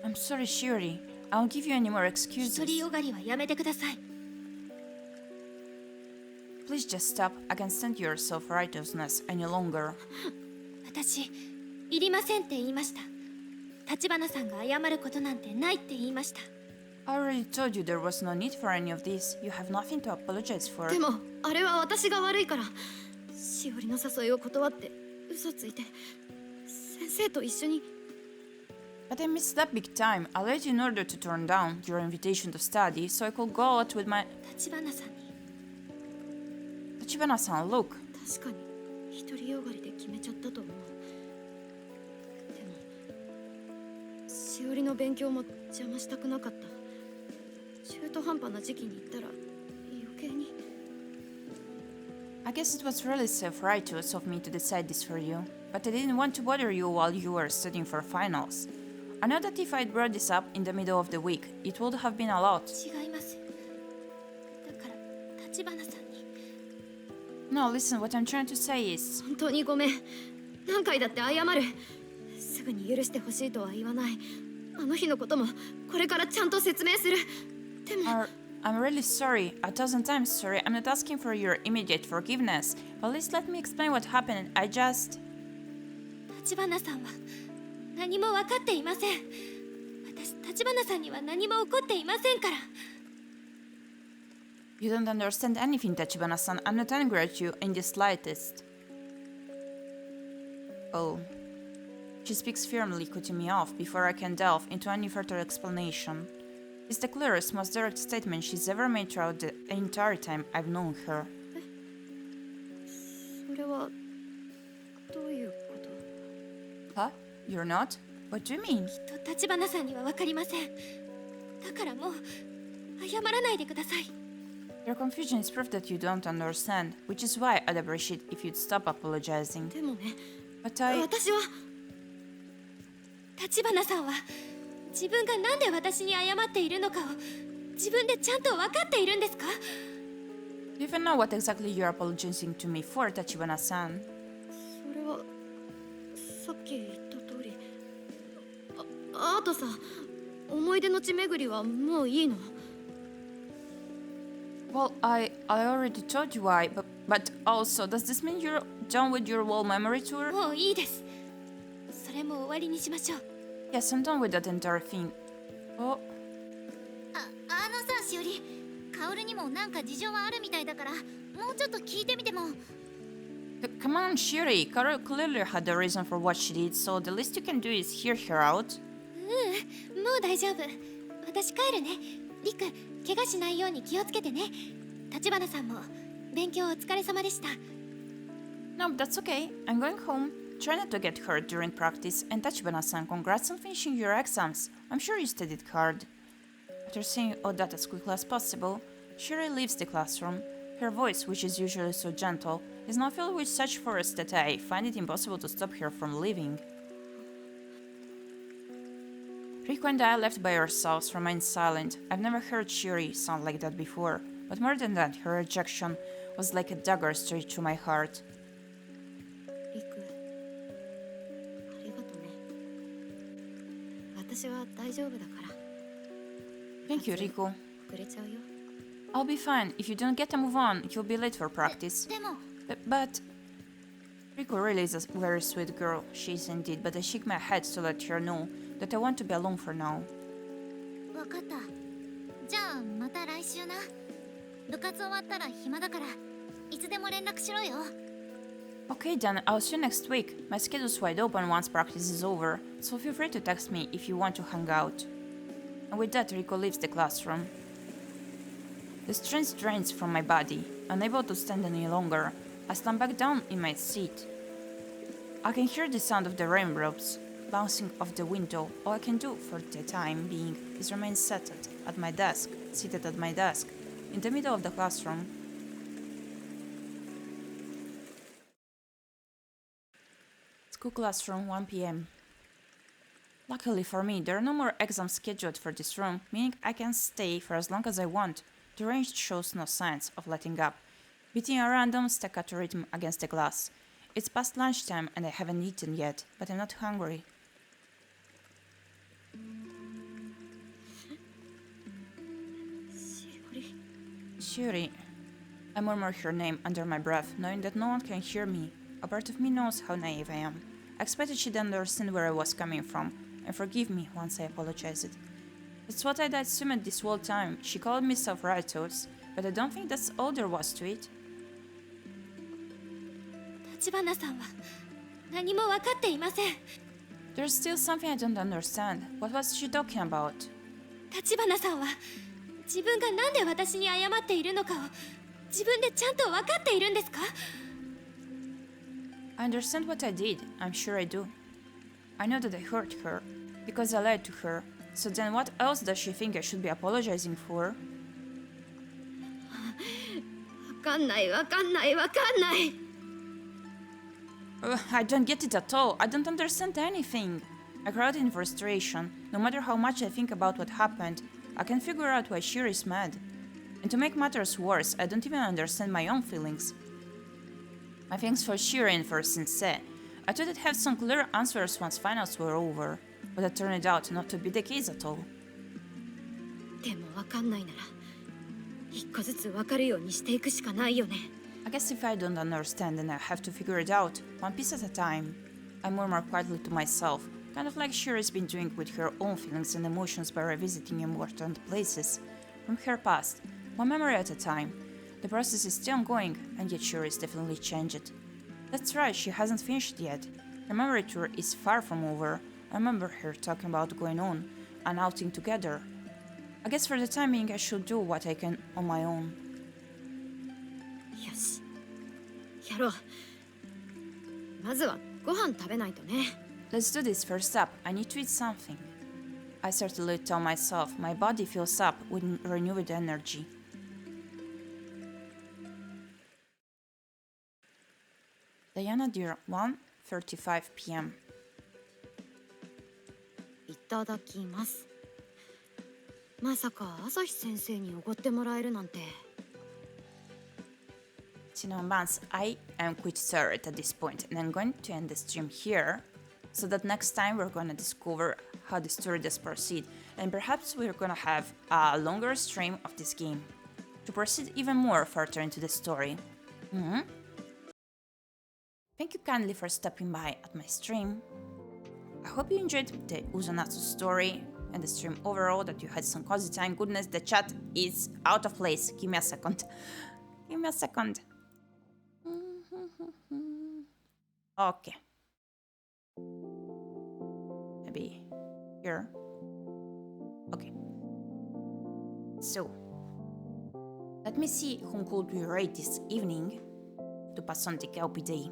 I'm sorry, Shuri. I won't give you any more 独 excuses. りよがりはやめてください Please just stop. I can't stand your self-righteousness any longer. 私いりませんって言いました橘さんが謝ることなんてないって言いました I already told you there was no need for any of this. You have nothing to apologize for. でもあれは私が悪いからしおりの誘いを断って嘘ついて先生と一緒に But I missed that big time. I left you in order to turn down your invitation to study so I could go out with my... 橘さんに Tachibana-san, look. 確かに独りよがりで決めちゃったと思うでもしおりの勉強も邪魔したくなかった中途半端な時期に行ったら余計に I guess it was really self-righteous of me to decide this for you. But I didn't want to bother you while you were studying for finals. I know that if I'd brought this up in the middle of the week, it would have been a lot. 違いますだから橘さんに No, listen, what I'm trying to say is... 本当にごめん何回だって謝るすぐに許してほしいとは言わないあの日のこともこれからちゃんと説明するでも I'm really sorry, 1,000 times sorry. I'm not asking for your immediate forgiveness. But at least let me explain what happened. I just... 橘さんは何も分かっていません私橘さんには何も起こっていませんから You don't understand anything, Tachibana-san. I'm not angry at you in the slightest. Oh. She speaks firmly, cutting me off before I can delve into any further explanation. It's the clearest, most direct statement she's ever made throughout the entire time I've known her. それはどういうこと Huh? You're not? What do you mean? きっと橘さんには分かりませんだからもう謝らないでください Your confusion is proof that you don't understand, which is why I'd appreciate if you'd stop apologizing. でもね But I... 私は橘さんは自分がなんで私に謝っているのかを自分でちゃんと分かっているんですか？ Do you even know what exactly you're apologizing to me for, Tachibana-san? それはさっき言った通り。あとさ、思い出の地巡りはもういいの？ Well, I already told you why, but also, does this mean you're done with your whole memory tour? もういいです。それも終わりにしましょう。 Yes, I'm done with that entire thing. Oh, さ、しおり、カオルにもなんか事情はあるみたいだから、もうちょっと聞いてみても。come on, Shiri. Carol clearly had a reason for what she did, so the least you can do is hear her out. もう大丈夫。私帰るね。リク、怪我しないように気をつけてね。橘さんも勉強お疲れ様でした。 No, that's okay. I'm going home. Try not to get hurt during practice, and Tachibana-san, congrats on finishing your exams. I'm sure you studied hard. After saying all that as quickly as possible, Shiri leaves the classroom. Her voice, which is usually so gentle, is now filled with such force that I find it impossible to stop her from leaving. Riku and I, left by ourselves, remained silent. I've never heard Shiri sound like that before, but more than that, her rejection was like a dagger straight to my heart. リク、ありがとね。私は大丈夫だから。 Thank you, Riku. 遅れちゃうよ。 I'll be fine. If you don't get a move on, you'll be late for practice. でも、 But Riku really is a very sweet girl. She is indeed, but I shake my head to let her know that I want to be alone for now. わかった。じゃあまた来週な。部活終わったら暇だから、いつでも連絡しろよ。 Okay then, I'll see you next week. My schedule's wide open once practice is over, so feel free to text me if you want to hang out. And with that, Riku leaves the classroom. The strength drains from my body. Unable to stand any longer, I slam back down in my seat. I can hear the sound of the raindrops bouncing off the window. All I can do for the time being is remain seated at my desk, in the middle of the classroom. School classroom, 1 p.m. Luckily for me, there are no more exams scheduled for this room, meaning I can stay for as long as I want. The rain shows no signs of letting up, beating a random staccato rhythm against the glass. It's past lunchtime and I haven't eaten yet, but I'm not hungry. Shuri. I murmur her name under my breath, knowing that no one can hear me. A part of me knows how naive I am. I expected she'd understand where I was coming from, and forgive me once I apologized. That's what I'd assumed this whole time. She called me self-righteous, but I don't think that's all there was to it. 橘さんは何も分かっていません。 There's still something I don't understand. What was she talking about? 橘さんは自分がなんで私に謝っているのかを自分でちゃんと分かっているんですか？ I understand what I did. I'm sure I do. I know that I hurt her, because I lied to her. So then what else does she think I should be apologizing for? わかんない。 I don't get it at all. I don't understand anything. I cried in frustration. No matter how much I think about what happened, I can't figure out why Shiri is mad. And to make matters worse, I don't even understand my own feelings. My thanks for Shiri and for Sensei. I thought I'd have some clear answers once finals were over, but it turned out not to be the case at all. でもわかんないなら、一個ずつわかるようにしていくしかないよね。 I guess if I don't understand, then I have to figure it out, one piece at a time. I murmur quietly to myself, kind of like Shiri's been doing with her own feelings and emotions by revisiting important places from her past, one memory at a time. The process is still ongoing, and yet Shiri's definitely changed. That's right, she hasn't finished yet. Her memory tour is far from over. I remember her talking about going on, an outing together. I guess for the time being I should do what I can on my own. よし、やろう。まずはご飯食べないとね。 Let's do this first up. I need to eat something. I certainly tell myself. My body fills up with renewed energy. Diana Deer, 1:35 p.m. いっただきます。まさか朝日先生におごってもらえるなんて。Cinnamons, I am quite sorry at this point, and I'm going to end the stream here, so that next time we're gonna discover how the story does proceed, and perhaps we're gonna have a longer stream of this game to proceed even more further into the story. Thank you kindly for stopping by at my stream. I hope you enjoyed the UsoNatsu story and the stream overall, that you had some cozy time. Goodness, the chat is out of place. Give me a second. Give me a second. Okay. Maybe here. Okay. So, let me see whom could we rate this evening to pass on the Gyepi day.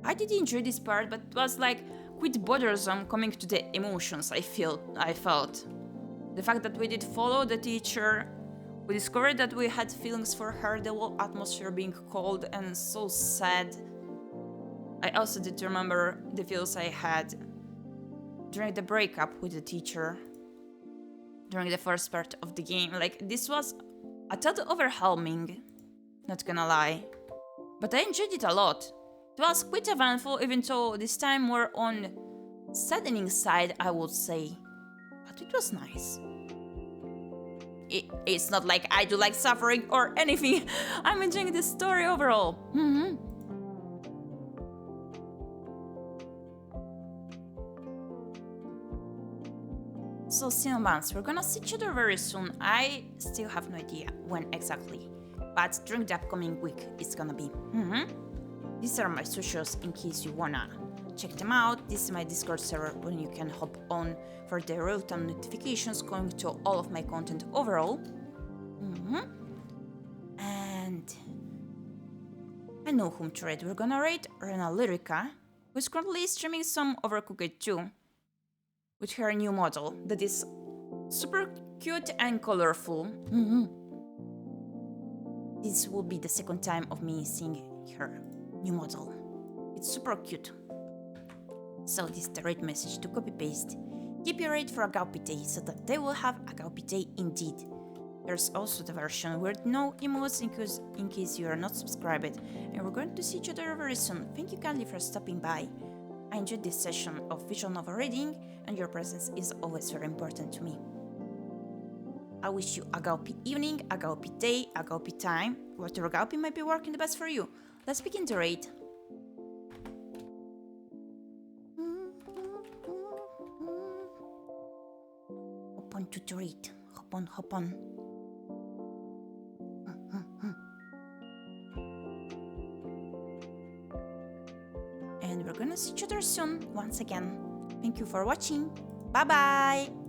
I did enjoy this part, but it was like quite bothersome coming to the emotions I felt. The fact that we did follow the teacher, we discovered that we had feelings for her, the whole atmosphere being cold and so sad. I also did remember the feels I had during the breakup with the teacher, during the first part of the game. Like, this was a tad overwhelming, not gonna lie. But I enjoyed it a lot. It was quite eventful, even though this time more on saddening side, I would say. But it was nice. It's not like I do like suffering or anything. I'm enjoying the story overall. So, Cinnamons, we're gonna see each other very soon. I still have no idea when exactly, but during the upcoming week it's gonna be. These are my socials in case you wanna check them out. This is my Discord server when you can hop on for the real-time notifications going to all of my content overall. And I know whom to rate. We're gonna rate ⴰᴏᴍᴍᴜ, who's currently streaming some Overcooked 2 with her new model that is super cute and colorful. This will be the second time of me seeing her new model. It's super cute. So this is the rate message to copy paste. Keep your rate for a Gyepi day so that they will have a Gyepi day indeed. There's also the version with no emotes in case you are not subscribed, and we're going to see each other very soon. Thank you kindly for stopping by. I enjoyed this session of visual novel reading, and your presence is always very important to me. I wish you a Gyepi evening, a Gyepi day, a Gyepi time, whatever Gyepi might be working the best for you. Let's begin the raid. Hop on to the raid. Hop on, hop on. And we're gonna see each other soon once again. Thank you for watching. Bye bye!